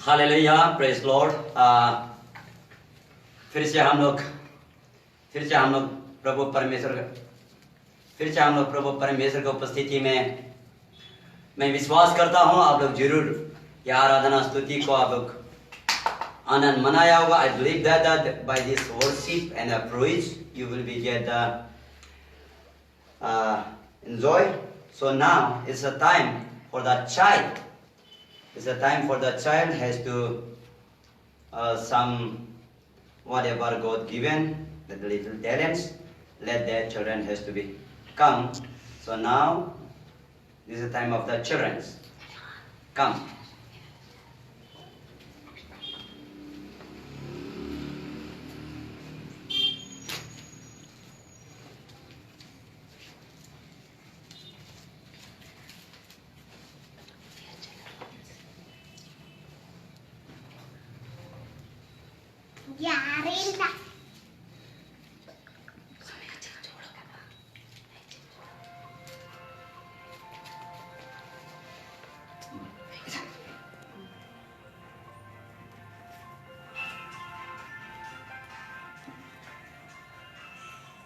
Hallelujah, praise Lord. फिर से हम लोग प्रभु परमेश्वर की उपस्थिति में मैं विश्वास करता हूँ आप लोग जरूर यह आराधना स्तुति को आप लोग आनंद मनाया होगा। I believe that by this worship and praise you will be get enjoy. So now it's a time for the child. It's a time for the child has to some whatever God given the little talents. Let their children has to be come. So now this is the time of the children. Come.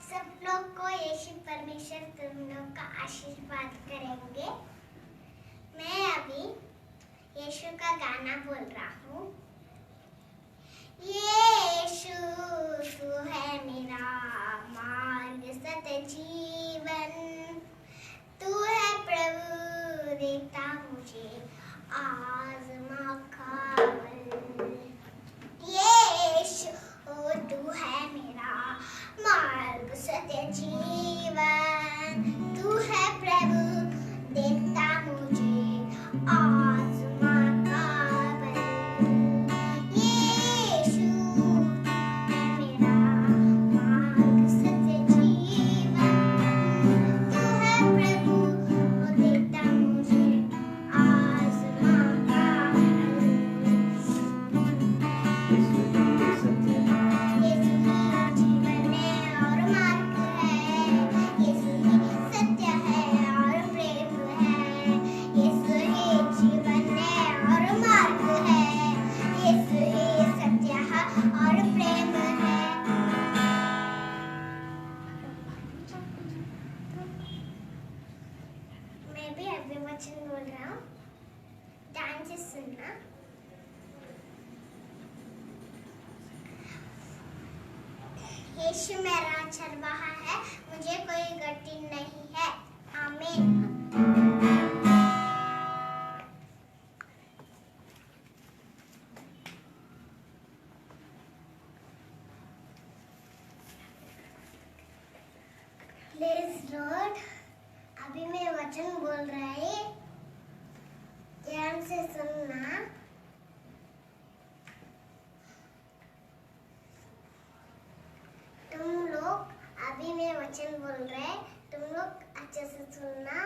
सब लोग को यीशु परमेश्वर तुम लोग का आशीर्वाद करेंगे। मैं अभी यीशु का गाना बोल रहा हूँ। यीशु तू है मेरा मार्ग सत्य जीवन, तू है प्रभु देता मुझे आज़मा का बल। यीशु तू है मेरा मार्ग सत्य जीवन, तू है प्रभु देता मुझे आज़मा का बल। यीशु है मेरा मार्ग सत्य जीवन, तू है प्रभु देता मुझे आज़मा का बल। मैं भी अभी वचन बोल रहा हूँ, ध्यान से सुनना। यीशु मेरा चरवाहा है, मुझे कोई घटी नहीं है। आमीन। Praise Lord. अभी मैं वचन बोल रहा है, ध्यान से सुनना। तुम लोग अभी मैं वचन बोल रहे, तुम लोग अच्छे से सुनना।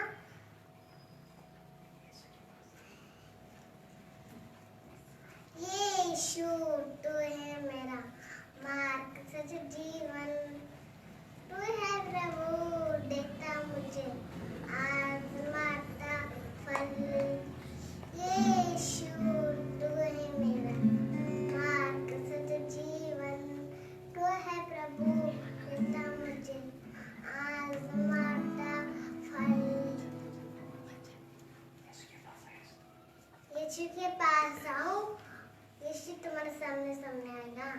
यीशु तू है मेरा मार्ग सच्चा जीवन, तू है प्रभु देता मुझे आज़माता फल। यीशु तू है मेरा मार्ग सच्चा जीवन, तू है प्रभु देता मुझे आज़माता फल। यीशु के पास आओ, यीशु तुम्हारे सामने सामने आएगा।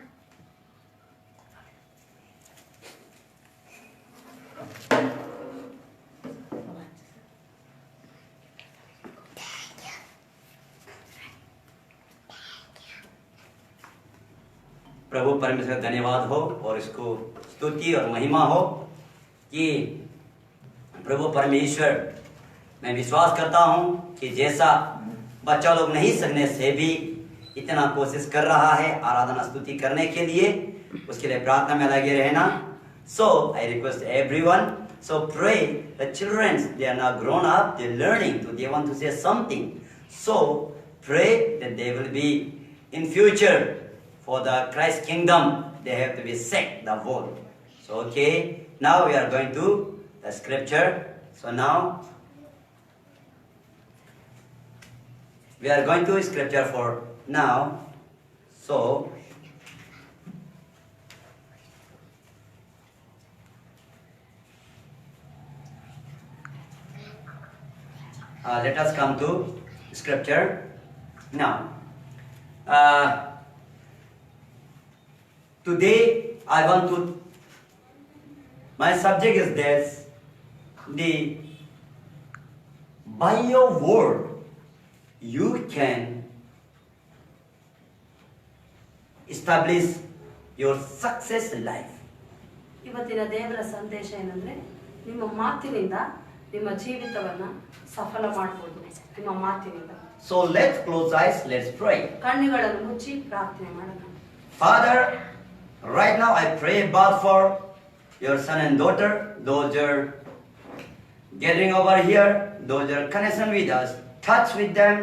प्रभु परमेश्वर का धन्यवाद हो और इसको स्तुति और महिमा हो कि प्रभु परमेश्वर, मैं विश्वास करता हूँ कि जैसा बच्चा लोग नहीं सकने से भी इतना कोशिश कर रहा है आराधना स्तुति करने के लिए, उसके लिए प्रार्थना में लगे रहना। So I request everyone, so pray the children, they are now grown up, they are learning, so they want to say something. So pray that they will be in future for the Christ kingdom, they have to be set the world. So okay, now we are going to the scripture. So now we are going to scripture for now, so let us come to scripture now. Today I want to, my subject is this: by your word you can establish your success life. ಇವತ್ತಿನ ದೇವರ ಸಂದೇಶ ಏನಂದ್ರೆ, ನಿಮ್ಮ ಮಾತಿನಿಂದ ನಿಮ್ಮ ಜೀವಿತವನ್ನ ಸಫಲ ಮಾಡಬಹುದು. ನಿಮ್ಮ ಮಾತಿನಿಂದ. So let's close eyes, let's pray. ಕಣ್ಣುಗಳನ್ನು ಮುಚ್ಚಿ ಪ್ರಾರ್ಥನೆ ಮಾಡೋಣ. Father, right now I pray about for your son and daughter, those are gathering over here, those are connection with us. Touch with them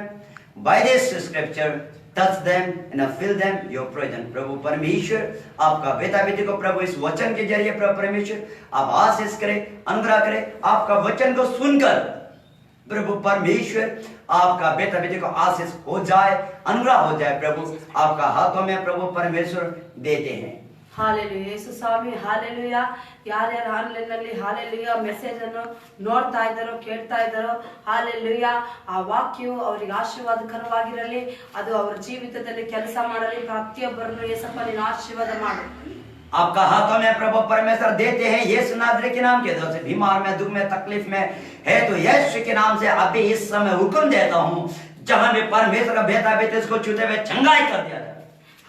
by this scripture. Touch them and fill them your presence. प्रभु परमेश्वर, आपका बेटा बेटी को प्रभु इस वचन के जरिए प्रभु परमेश्वर आप आशीष करें, अनुग्रह करें. आपका वचन को सुनकर प्रभु परमेश्वर आपका बेटा बेटी को आशीष हो जाए, अनुग्रह हो जाए. प्रभु आपका हाथों में प्रभु परमेश्वर देते हैं. ಹಾಲೆಲೂಯಾ. ಯೇಸು ಸ್ವಾಮಿ, ಹಾಲೆಲೂಯಾ. ಯಾರ್ಯಾರು ಆನ್ಲೈನ್ ನಲ್ಲಿ ಹಾಲೆಲೂಯಾ ಮೆಸೇಜ್ ಅನ್ನು ನೋಡ್ತಾ ಇದ್ದಾರೋ, ಕೇಳ್ತಾ ಇದ್ದಾರೋ, ಹಾಲೆಲೂಯಾ, ಆ ವಾಕ್ಯವು ಅವರಿಗೆ ಆಶೀರ್ವಾದಕರವಾಗಿರಲಿ. ಅದು ಅವರ ಜೀವಿತದಲ್ಲಿ ಕೆಲಸ ಮಾಡಲಿ. ಪ್ರತಿಯೊಬ್ಬರನ್ನು ಯೇಸಪ್ಪ ನೀನು ಆಶೀರ್ವಾದ ಮಾಡು. आपका हाथों में प्रभु परमेश्वर देते हैं. यीशु नासरी के नाम के द्वारा से बीमार में, दुख में, तकलीफ में है तो यीशु के नाम से अभी इस समय हुक्म देता हूँ, जहां में परमेश्वर का बेटा बेटे इसको छूते हुए चंगाई कर दिया जाए.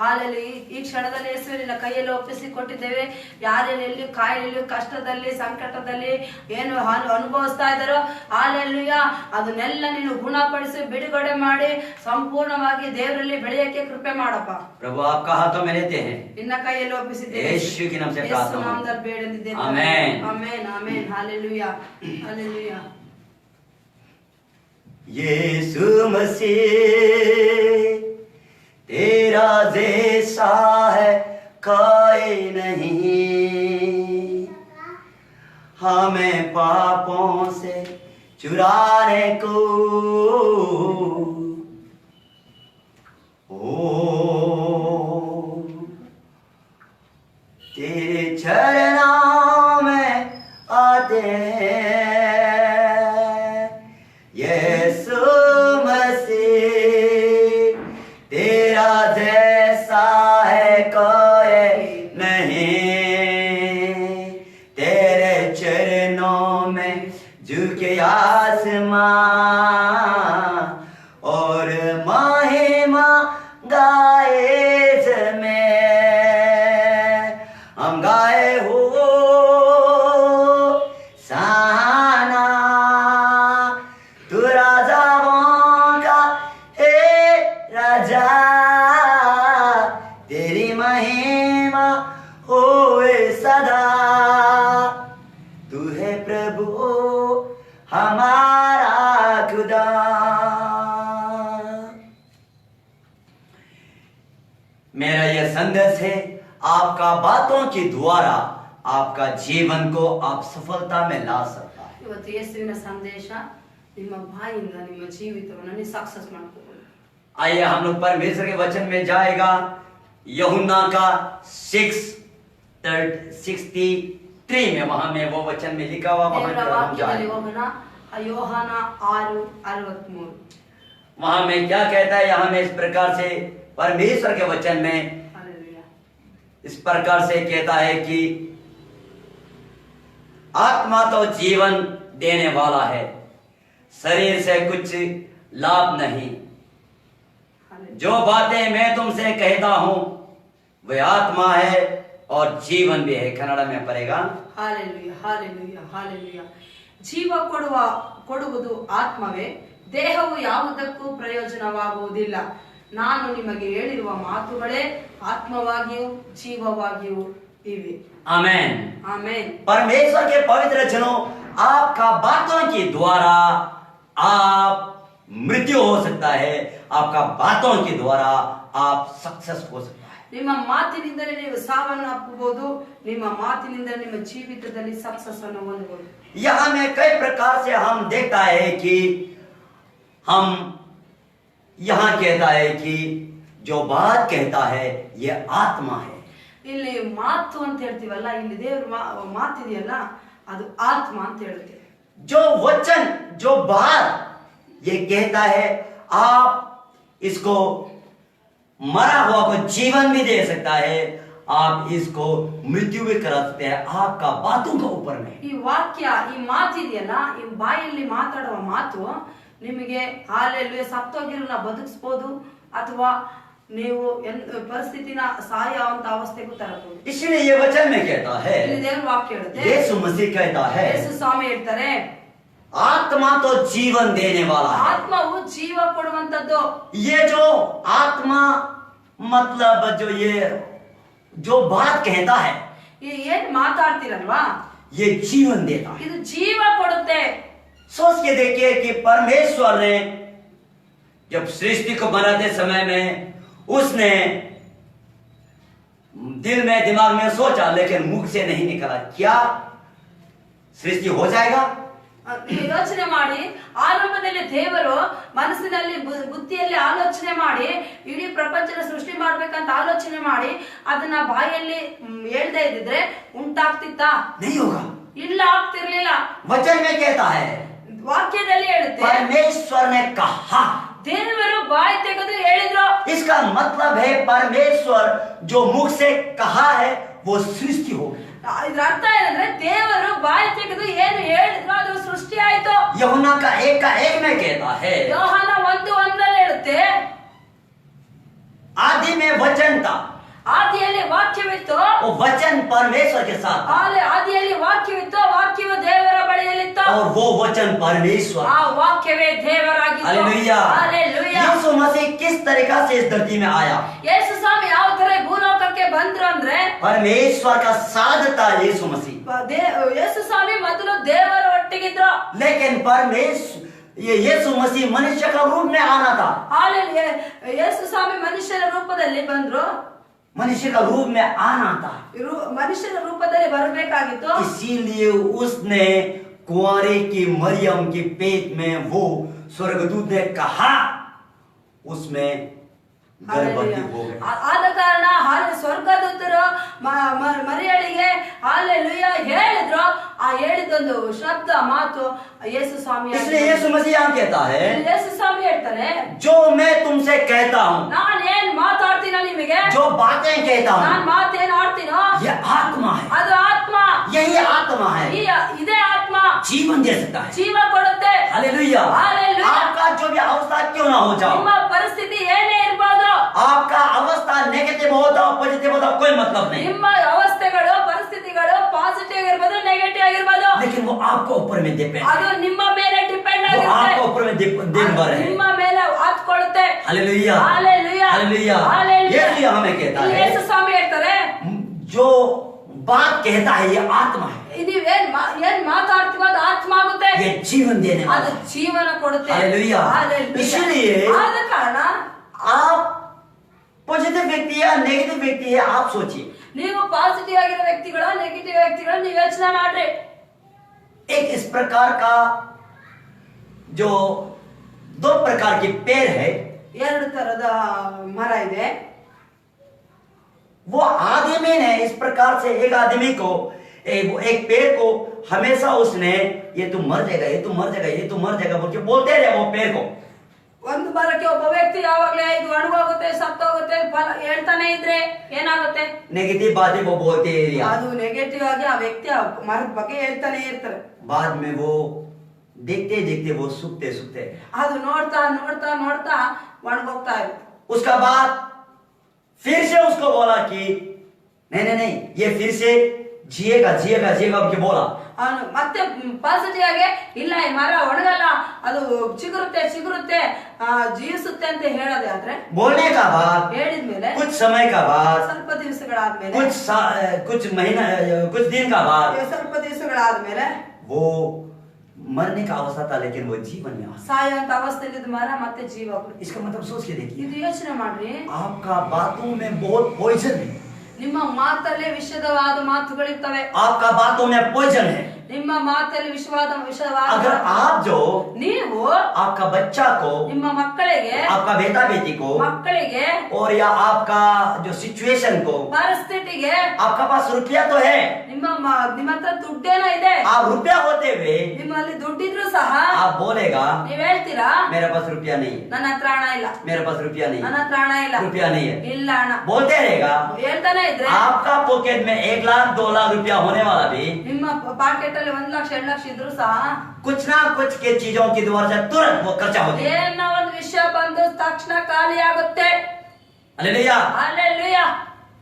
ಹಾಲೆಲೂಯಾ. ಈ ಕ್ಷಣದಲ್ಲಿ ಯೇಸುವಿನ ಕೈಯಲ್ಲಿ ಒಪ್ಪಿಸಿ ಕೊಟ್ಟಿದ್ದೇವೆ. ಯಾರೆಲ್ಲಿ ಕಾಯಿಲೆಯಲ್ಲಿ, ಕಷ್ಟದಲ್ಲಿ, ಸಂಕಟದಲ್ಲಿ ಏನು ಅನುಭವಿಸ್ತಾ ಇದ್ದಾರೋ, ಹಾಲೆಲೂಯಾ, ಅದನ್ನೆಲ್ಲ ನೀನು ಗುಣಪಡಿಸಿ ಬಿಡುಗಡೆ ಮಾಡಿ ಸಂಪೂರ್ಣವಾಗಿ ದೇವರಲ್ಲಿ ಬೆಳೆಯಕ್ಕೆ ಕೃಪೆ ಮಾಡಪ್ಪ. प्रभु आपका हाथों में लेते हैं, ನಿನ್ನ ಕೈಯಲ್ಲಿ ಒಪ್ಪಿಸಿದ್ದೇವೆ. यीशु के नाम से प्रार्थना. ಯೇಸು ನಾಮದಲ್ಲಿ ಬೇಡಿದ್ದೇವೆ. Amen. Amen. Amen. Hallelujah. Hallelujah. यीशु मसीह तेरा जैसा है कोई नहीं, हमें पापों से चुराने को. ओ तेरे चरणों में आते हैं यीशु मसीह, तेरा जैसा है कोई नहीं. तेरे चरणों में झुके आसमां और महिमा गाए जमें. हम गाए हो साना, तू राजाओं का हे राजा, तेरी महिमा होए सदा. तू है प्रभु हमारा खुदा. मेरा यह संदेश है, आपका बातों के द्वारा आपका जीवन को आप सफलता में ला सकता है. ಇವತ್ತು ಯೇಸುವಿನ ಸಂದೇಶ ನಿಮ್ಮ ಬಾಯಿಂದ ನಿಮ್ಮ ಜೀವಿತವನ್ನು ನೀವು ಸಕ್ಸಸ್ ಮಾಡ್ಕೊಳ್ಳಿ. आइए हम लोग परमेश्वर के वचन में जाएगा. यूहन्ना का 6:63 में, वहां में वो वचन में लिखा हुआ, वहां ದೇವರ पर हम ವಾಕ್ಯದಲ್ಲಿ जाएंगे. ಹೋಗೋಣ. ಯೋಹಾನ 6:63. वहां में क्या कहता है, यहाँ में इस प्रकार से परमेश्वर के वचन में हालेलुया. इस प्रकार से कहता है कि आत्मा तो जीवन देने वाला है, शरीर से कुछ लाभ नहीं. हालेलुया. जो बातें मैं तुमसे कहता हूं वे आत्मा है और जीवन भी है. कन्नड़ में पड़ेगा. ಹಾಲೆಲುಯಾ. ಹಾಲೆಲುಯಾ. ಹಾಲೆಲುಯಾ. ಜೀವ ಕೊಡುವುದು ಆತ್ಮವೇ, ದೇಹವು ಯಾವುದಕ್ಕೂ ಪ್ರಯೋಜನವಾಗುವುದಿಲ್ಲ. ನಾನು ನಿಮಗೆ ಹೇಳಿರುವ ಮಾತುಗಳೇ ಆತ್ಮವಾಗಿಯೂ ಜೀವವಾಗಿಯೂ ಇವೆ. आमेन. ಆಮೆನ್. परमेश्वर के पवित्र जनों, आपका बातों के द्वारा आप मृत्यु हो सकता है, आपका बातों के द्वारा आप सक्सेस हो सकता है. ನಿಮ್ಮ ಮಾತಿನಿಂದಲೇ ನೀವು ಸಾವನ್ನು ಅಪ್ಪಬಹುದು. ನಿಮ್ಮ ಮಾತಿನಿಂದ ನಿಮ್ಮ ಜೀವಿತದಲ್ಲಿ ಸಕ್ಸಸ್ ಅನ್ನು ಹೊಂದಬಹುದು. यहाँ में कई प्रकार से हम देखता है कि हम यहाँ कहता है कि जो बात कहता है ये आत्मा है। ಇಲ್ಲಿ ಮಾತು ಅಂತ ಹೇಳ್ತೀವಲ್ಲ, ಇಲ್ಲಿ ದೇವ್ರ ಮಾತಿದೆಯಲ್ಲ ಅದು ಆತ್ಮ ಅಂತ ಹೇಳುತ್ತೆ. जो वचन, जो बात ये कहता है, आप इसको मरा हुआ को जीवन भी दे सकता है, आप इसको मृत्यु भी करा सकते हैं आपका बातों के ऊपर में। ಈ ವಾಕ್ಯ, ಈ ಮಾತಿದೆಯಲ್ಲ, ಈ ಬಾಯಲ್ಲಿ ಮಾತಾಡುವ ಮಾತು ನಿಮಗೆ ಹಾಲೆಲ್ಲೂ ಸತ್ತೋಗಿರೋನ ಬದುಕಿಸಬಹುದು ಅಥವಾ ನೀವು ಪರಿಸ್ಥಿತಿನ ಸಾಯುವಂತ ಅವಸ್ಥೆಗೂ ತರಬಹುದು. इसलिए ये वचन में कहता है, ಇಲ್ಲಿ ದೇವರ ವಾಕ್ಯ ಹೇಳುತ್ತೆ, यीशु मसीह कहता है, ಯೇಸು ಸ್ವಾಮಿ ಹೇಳ್ತಾರೆ, आत्मा तो जीवन देने वाला है। ಆತ್ಮವು ಜೀವ ಕೊಡುವಂತದ್ದು. ये जो आत्मा मतलब जो बात कहता है, ಏನ್ ಮಾತಾಡ್ತೀರಲ್ವಾ, ये जीवन देता है। ಇದು ಜೀವ ಕೊಡುತ್ತೆ. सोच के देखिए कि परमेश्वर ने जब सृष्टि को बनाते समय में उसने दिल में दिमाग में सोचा, लेकिन मुख से नहीं निकला, क्या सृष्टि हो जाएगा? ನೀವು ಯೋಚನೆ ಮಾಡಿ, ಆರಂಭದಲ್ಲಿ ದೇವರು ಮನಸ್ಸಿನಲ್ಲಿ ಬುದ್ಧಿಯಲ್ಲಿ ಆಲೋಚನೆ ಮಾಡಿ ಇಡೀ ಪ್ರಪಂಚನ ಸೃಷ್ಟಿ ಮಾಡ್ಬೇಕಂತ ಆಲೋಚನೆ ಮಾಡಿ ಅದನ್ನ ಬಾಯಲ್ಲಿ ಹೇಳ್ದೇ ಇದ್ದಿದ್ರೆ ಉಂಟಾಗ್ತಿತ್ತಾ? नहीं होगा, ಇಲ್ಲ, ಆಗ್ತಿರ್ಲಿಲ್ಲ. वचन में कहता है, ವಾಕ್ಯದಲ್ಲಿ ಹೇಳುತ್ತೆ, परमेश्वर ने कहा। ದೇವರು ಬಾಯಿ ತೆಗೆದು ಹೇಳಿದ್ರು. इसका मतलब है परमेश्वर जो मुख से कहा है वो सृष्टि हो गई। ಇದ್ರ ಅರ್ಥ ಏನಂದ್ರೆ ದೇವರು ಬಾಯಿ ತೆಗೆದು ಏನು ಹೇಳಿದ್ರು ಅದು ಸೃಷ್ಟಿ ಆಯ್ತು. यूहन्ना का 1:1 में कहता है, ಯೋಹಾನ 1:1 ಹೇಳುತ್ತೆ, आदि में वचन था, ಆದಿಯಲ್ಲಿ ವಾಕ್ಯವಿತ್ತು, वो वचन परमेश्वर के साथ था, ಆದಿಯಲ್ಲಿ ವಾಕ್ಯವಿತ್ತು, ವಾಕ್ಯವು ದೇವರ ಬಳಿಯಲ್ಲಿತ್ತು, और वो वचन परमेश्वर। ಆ ವಾಕ್ಯವೇ ದೇವರಾಗಿತ್ತು. हालेलुया। हालेलुया। यीशु मसीह किस तरीका से इस धरती में आया? ಯೇಸು ಸ್ವಾಮಿ ಯಾವ ತರ ಭೂಲೋಕಕ್ಕೆ ಬಂದ್ರು ಅಂದ್ರೆ, परमेश्वर का साथ था यीशु मसीह, ಯೇಸು ಸ್ವಾಮಿ ಮೊದಲು ದೇವರ ಒಟ್ಟಿಗಿದ್ರು. लेकिन ये यीशु मसीह मनुष्य का रूप में आना था। ಹಾಲೆಲುಯಾ। ಯೇಸು ಸ್ವಾಮಿ ಮನುಷ್ಯನ ರೂಪದಲ್ಲಿ ಬಂದ್ರು, मनुष्य का रूप में आना था, ಮನುಷ್ಯನ ರೂಪದಲ್ಲಿ ಬರಬೇಕಾಗಿತ್ತು. इसीलिए उसने कुंवारी की मरियम के पेट में वो स्वर्गदूत ने कहा, उसमें गर्भवती हो गई। ಆದ ಕಾರಣ ಸ್ವರ್ಗದೂತರು ಮರಿಯಳಿಗೆ ಹಾಲೆಲುಯಾ ಹೇಳಿದ್ರು. ಆ ಹೇಳಿದೊಂದು ಶಬ್ದ ಮಾತು ಯೇಸು ಸ್ವಾಮಿ. इसलिए यीशु मसीह यहाँ कहता है, ಯೇಸು ಸ್ವಾಮಿ ಹೇಳ್ತಾರೆ, जो मैं तुमसे कहता हूँ, ನಾನ್ ಏನ್ ಮಾತಾಡ್ತೀನೋ ನಿಮಗೆ, जो बातें कहता हूँ, ನಾನ್ ಮಾತೇನ್ ಆಡ್ತೀನೋ ये आत्मा है, ಅದು ಆತ್ಮ. यही आत्मा है, ಇದೇ ಆತ್ಮ जीवन दे सकता है। ಜೀವ ಕೊಡುತ್ತೆ. हालेलुया। हालेलुया। आपका जो भी अवस्था क्यों ना हो जाओ, ನಿಮ್ಮ ಪರಿಸ್ಥಿತಿ ಏನೇ ಇರ್ಬೋದು, आपका अवस्था नेगेटिव हो जाओ पॉजिटिव हो जाओ, कोई मतलब नहीं, ನಿಮ್ಮ ಅವಸ್ಥೆಗಳು ಪರಿಸ್ಥಿತಿಗಳು ಪಾಸಿಟಿವ್ ಆಗಿರ್ಬೋದು ನೆಗೆಟಿವ್ ಆಗಿರ್ಬೋದು, लेकिन वो आपको ऊपर में डिपेंड ಅದು है, ನಿಮ್ಮ ಮೇಲೆ ಡಿಪೆಂಡ್ वो ಆಗಿರುತ್ತೆ. आपको ऊपर में निर्भर है। ನಿಮ್ಮ ಮೇಲೆ ಹತ್ಕೊಳ್ಳುತ್ತೆ. हालेलुया। हालेलुया। हालेलुया। हालेलुया। ये हमें कहता है, ಯೇಸು ಸ್ವಾಮಿ ಹೇಳ್ತಾರೆ, जो बात कहता है ये आत्मा है, ನೀವೇನ್ ಏನ್ ಮಾತಾಡ್ತೀವೋ ಅದು ಆತ್ಮ ಆಗುತ್ತೆ, ये जीवन देने वाला ಅದು है। ಜೀವನ ಕೊಡುತ್ತೆ. हालेलुया। हालेलुया। इसलिए ಆದ ಕಾರಣ आप पॉजिटिव व्यक्ति या नेगेटिव व्यक्ति है, आप सोचिए, ನೀವು ಪಾಸಿಟಿವ್ ಆಗಿರೋ ವ್ಯಕ್ತಿಗಳು ನೆಗೆಟಿವ್ ವ್ಯಕ್ತಿಗಳು ನೀವು ಯೋಚನೆ ಮಾಡ್ರಿ. एक इस प्रकार का जो 2 प्रकार के पेड़ है, ಎರಡು ತರದ ಮರ ಇದೆ. वो आदमी ने इस प्रकार से एक आदमी को एक पेड़ को हमेशा उसने ये तो मर जाएगा, ये तो मर जाएगा, ये तो मर जाएगा बोल के बोलते रहे वो पेड़ को। ಒಂದು ಮರಕ್ಕೆ ಒಬ್ಬ ವ್ಯಕ್ತಿ ಯಾವಾಗ್ಲೇ ಇದು ಒಣಗೋಗುತ್ತೆ ಸತ್ತೋಗುತ್ತೆ ಫಲ ಹೇಳ್ತಾನೆ ಇದ್ರೆ ಏನಾಗುತ್ತೆ? नेगेटिव बातें वो बोलते रहे, ಅದು ನೆಗೆಟಿವ್ ಆಗಿ ಆ ವ್ಯಕ್ತಿ ಆ ಮರದ ಬಗ್ಗೆ ಹೇಳ್ತಾನೆ ಇರ್ತಾರೆ. बाद में वो देखते देखते वो सूखते सूखते, ಅದು ನೋಡ್ತಾ ನೋಡ್ತಾ ನೋಡ್ತಾ ಒಣಗೋಗ್ತಾ ಇರುತ್ತೆ. उसका बाद फिर से उसको बोला कि नहीं नहीं नहीं ये फिर से जिएगा जिएगा जिएगा के बोला। ಅವನು ಮತ್ತೆ ಪಾಸಿಟಿವ್ ಆಗಿ ಇಲ್ಲ ಈ ಮರ ಒಣಗಲ್ಲ ಅದು ಚಿಗುರುತ್ತೆ ಚಿಗುರುತ್ತೆ ಜೀವಿಸುತ್ತೆ ಅಂತ ಹೇಳೋದೇ ಆದ್ರೆ बोलने का बाद ಹೇಳಿದ್ಮೇಲೆ कुछ समय का बाद ಸ್ವಲ್ಪ ದಿವಸಗಳಾದ್ಮೇಲೆ कुछ महीना कुछ दिन का बाद ಸ್ವಲ್ಪ ದಿವಸಗಳಾದ್ಮೇಲೆ वो मरने का अवस्था था, लेकिन वो जीवन में आ। ಸಾಯುವಂತ ಅವಸ್ಥೆಯಲ್ಲಿ ಮರ ಮತ್ತೆ ಜೀವ ಕೊಡುತ್ತೆ. इसका मतलब सोच के देखिए, ಇದು ಯೋಚನೆ ಮಾಡ್ರಿ. आपका बातों में बहुत पॉइजन है, ನಿಮ್ಮ ಮಾತಲ್ಲೇ ವಿಷದವಾದ ಮಾತುಗಳಿರ್ತವೆ. आपका बातों में पॉइजन है, ನಿಮ್ಮ ಮಾತಲ್ಲಿ ವಿಶ್ವಾಸ अगर आप जो ನೀವು आपका बच्चा को, ನಿಮ್ಮ ಮಕ್ಕಳಿಗೆ आपका बेटा बेटी को, ಮಕ್ಕಳಿಗೆ और या आपका जो सिचुएशन को, ಪರಿಸ್ಥಿತಿಗೆ आपका पास रुपया तो है, ನಿಮ್ಮ ಹತ್ರ ದುಡ್ಡೇನೋ ಇದೆ, आप रुपया होते हुए ನಿಮ್ಮಲ್ಲಿ ದುಡ್ಡಿದ್ರು ಸಹ आप बोलेगा ನೀವ್ ಹೇಳ್ತೀರಾ मेरे पास रुपया नहीं है, ನನ್ನ ಹತ್ರ ಹಣ ಇಲ್ಲ, मेरे पास रुपया नहीं ನನ್ನ है, ಹತ್ರ ಹಣ ಇಲ್ಲ, रुपया नहीं है, ಇಲ್ಲ ಹಣ बोलते रहेगा। ಹೇಳ್ತಾನೆ ಇದ್ರೆ आपका पॉकेट में 1 लाख 2 लाख रुपया होने वाला भी ನಿಮ್ಮ ಪಾಕೆಟ್ ಅಲ್ಲಿ 1 ಲಕ್ಷ 2 ಲಕ್ಷ ಇದ್ರು ಸಹ कुछ ना कुछ के चीजों की द्वारा से तुरंत वो खर्चा हो गया। ಏನೋ ಒಂದು ವಿಷಯ ಬಂದು ತಕ್ಷಣ ಖಾಲಿ ಆಗುತ್ತೆ। हालेलुया। हालेलुया।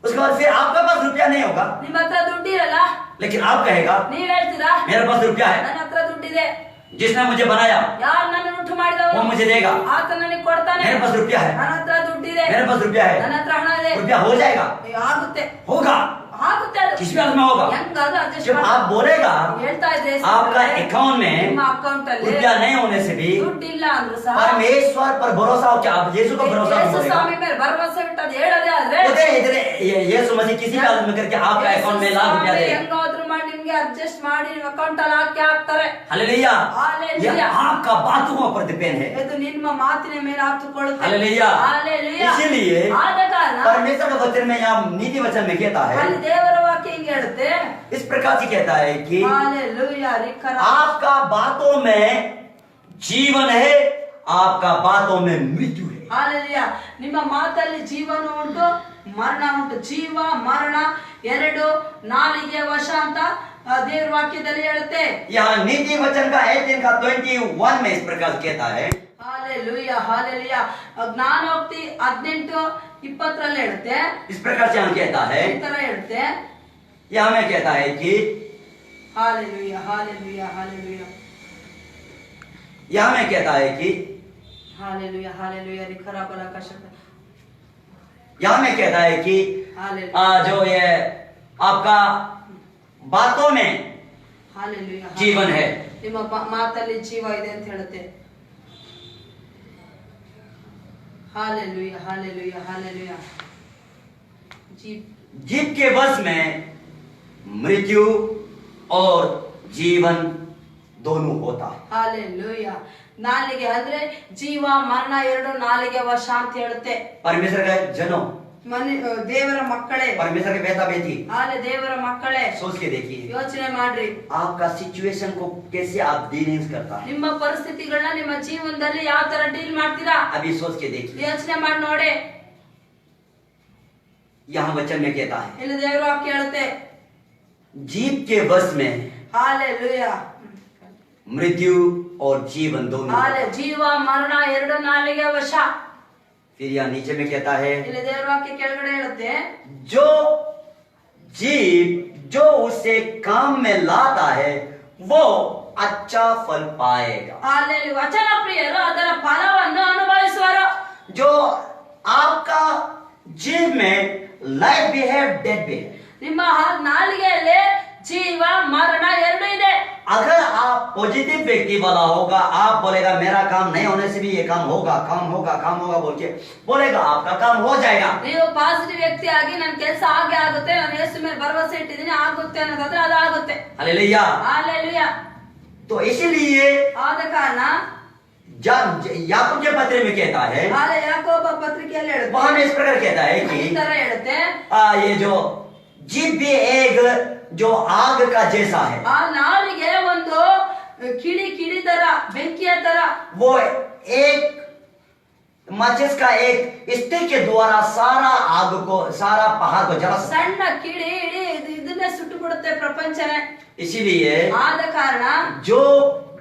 उसके बाद फिर आपके पास रुपया नहीं होगा, ನಿಮ್ಮ ಹತ್ರ ದುಡ್ಡಿರಲ್ಲ, लेकिन आप कहेगा ನೀವ್ ಹೇಳ್ತೀರಾ मेरे पास रुपया है, ನನ್ನ ಹತ್ರ ದುಡ್ಡಿದೆ, जिसने मुझे बनाया ಯಾರು ನನ್ನ ಹುಟ್ಟು वो ಮಾಡಿದವನು मुझे देगा, ಆತ ನನಗೆ ಕೊಡ್ತಾನೆ, मेरे पास रुपया है, ನನ್ನ ಹತ್ರ ದುಡ್ಡಿದೆ, मेरे पास रुपया है, ನನ್ನ ಹತ್ರ ಹಣ ಇದೆ, रुपया हो जाएगा, ಆಗುತ್ತೆ होगा, ಆಗುತ್ತೆ ಅದು किस भी हाल में होगा। ಹೆಂಗಾದ್ರೂ adjust जब ಮಾಡಿ आप बोलेगा ಹೇಳ್ತಾ ಇದ್ರೆ आपका अकाउंट में ನಿಮ್ಮ ಅಕೌಂಟ್ ಅಲ್ಲಿ रुपया नहीं होने से भी ದುಡ್ಡಿಲ್ಲ ಅಂದ್ರು सह परमेश्वर पर भरोसा हो, क्या आप यीशु पर भरोसा ಯೇಸು करेगा? ಸ್ವಾಮಿ ಮೇಲೆ ಭರವಸೆ ಬಿಟ್ಟು ಅದು ಹೇಳೋದೇ ಆದ್ರೆ इधर यीशु मसीह किसी भी हालत में करके आपका अकाउंट में लाख रुपया देगा। ಹೆಂಗಾದ್ರೂ ಮಾಡಿ ನಿಮ್ಗೆ ಅಡ್ಜಸ್ಟ್ ಮಾಡಿ ನಿಮ್ಮ ಅಕೌಂಟ್ ಅಲ್ಲಿ ಹಾಕಿ ಹಾಕ್ತಾರೆ। हालेलुया। हालेलुया। ये आपका बातों पर डिपेंड है। ಇದು ನಿಮ್ಮ ಮಾತಿನ ಮೇಲೆ ಹಾಕಿಕೊಳ್ಳುತ್ತೆ। हालेलुया। हालेलुया। इसीलिए ಆದ ಕಾರಣ परमेश्वर का वचन में यहाँ नीति वचन में कहता है, ಅಲ್ಲಿ ದೇವರ ವಾಕ್ಯ ಹಿಂಗೆ ಹೇಳುತ್ತೆ, इस प्रकार से कहता है कि हालेलुया ರಿಕರ आपका बातों में जीवन है, आपका बातों में मृत्यु है। ಹಾಲೆಲುಯಾ। ನಿಮ್ಮ ಮಾತಲ್ಲಿ ಜೀವನ ಉಂಟು, ಮರಣ ಉಂಟು, ಜೀವ ಮರಣ ಎರಡು ನಾಲಿಗೆ ವಶ ಅಂತ ದೇವರ ವಾಕ್ಯದಲ್ಲಿ ಹೇಳುತ್ತೆ। यहाँ नीति वचन का 18 का 21 में इस प्रकार से कहता है, हालेलुया हालेलुया। ಜ್ಞಾನೋಕ್ತಿ 18:20 ರಲ್ಲಿ ಹೇಳುತ್ತೆ, इस प्रकार से यहाँ कहता है, ಈ ತರ ಹೇಳುತ್ತೆ, यहाँ में कहता है कि हालेलुया हालेलुया हालेलुया यहाँ में कहता है कि हालेलुया हालेलुया रिखरा बला का शब्द यहाँ में कहता है कि हालेलुया जो ये आपका बातों में हालेलुया जीवन है। ನಿಮ್ಮ ಮಾತಲ್ಲಿ ಜೀವ ಇದೆ ಅಂತ ಹೇಳುತ್ತೆ। Hallelujah hallelujah hallelujah. जीव के वश में मृत्यु और जीवन दोनों होता है। हालेलुया। ನಾಲಿಗೆ ಅಂದ್ರೆ ಜೀವ ಮರಣ ಎರಡು ನಾಲಿಗೆ ವಶ ಅಂತ ಹೇಳುತ್ತೆ। परमेश्वर का जनो, ದೇವರ ಮಕ್ಕಳೇ, परमेश्वर के बेटा बेटी, ಹಾಲೆ ದೇವರ ಮಕ್ಕಳೇ सोच के देखिए ಯೋಚನೆ ಮಾಡ್ರಿ, आपका सिचुएशन को कैसे आप डीलिंग करता है। ನಿಮ್ಮ ಪರಿಸ್ಥಿತಿಗಳನ್ನ ನಿಮ್ಮ ಜೀವನದಲ್ಲಿ ಯಾವ ತರ ಡೀಲ್ ಮಾಡ್ತೀರಾ, अभी सोच के देखिए। ಯೋಚನೆ ಮಾಡಿ ನೋಡಿ। यहाँ वचन में कहता है, ಇಲ್ಲಿ ದೇವರ ವಾಕ್ಯ ಹೇಳುತ್ತೆ, जीव के वश में ಹಾಲೆಲುಯಾ मृत्यु और जीवन दोनों ಹಾಲೆ होता है। ಜೀವ ಮರಣ ಎರಡು ನಾಲಿಗೆ ವಶ। फिर यहाँ नीचे में कहता है, ಇಲ್ಲಿ ದೇವರ ವಾಕ್ಯ ಕೆಳಗಡೆ ಹೇಳುತ್ತೆ, जो जीव जो उसे काम में लाता है वो अच्छा फल पाएगा। ಹಾಲೆಲುಯಾ ವಚನ ಪ್ರಿಯರು ಅದರ ಫಲವನ್ನು ಅನುಭವಿಸುವರು। जो आपका जीव में लाइफ भी है, डेथ भी है। ನಿಮ್ಮ ನಾಲಿಗೆಯಲ್ಲಿ ಜೀವ ಮರಣ ಎರಡು ಇದೆ। अगर आप पॉजिटिव व्यक्ति वाला होगा, आप बोलेगा मेरा काम नहीं होने से भी ये काम होगा, काम होगा, काम होगा बोल के बोलेगा, आपका काम हो जाएगा। ನೀವು ಪಾಸಿಟಿವ್ ವ್ಯಕ್ತಿ ಆಗಿ ನನ್ನ ಕೆಲಸ ಹಾಗೆ ಆಗುತ್ತೆ, ನಾನು ಯೇಸು ಮೇಲೆ ಭರವಸೆ ಇಟ್ಟಿದ್ದೀನಿ ಆಗುತ್ತೆ ಅನ್ನೋದಾದ್ರೆ ಅದು ಆಗುತ್ತೆ। हालेलुया। हालेलुया। तो इसीलिए ಆದ ಕಾರಣ याकूब के पत्र में कहता है, ಹಾಲೆ ಯಾಕೋಬ ಪತ್ರಿಕೆಯಲ್ಲಿ ಹೇಳುತ್ತೆ, वहां में इस प्रकार कहता है ಈ कि ತರ ಹೇಳುತ್ತೆ, ये जो जीव भी एक जो आग का जैसा है, ಆ ನಾಲಿಗೆ ಒಂದು ಕಿಡಿ ತರ ಬೆಂಕಿಯ ತರ, वो एक माचिस का एक स्टिक के द्वारा सारा आग को, सारा पहाड़ को जला सकता है। ಸಣ್ಣ ಕಿಡಿ ಇಡೀ ಇದನ್ನೇ ಸುಟ್ಟು ಬಿಡುತ್ತೆ ಪ್ರಪಂಚನೇ। इसीलिए ಆದ ಕಾರಣ जो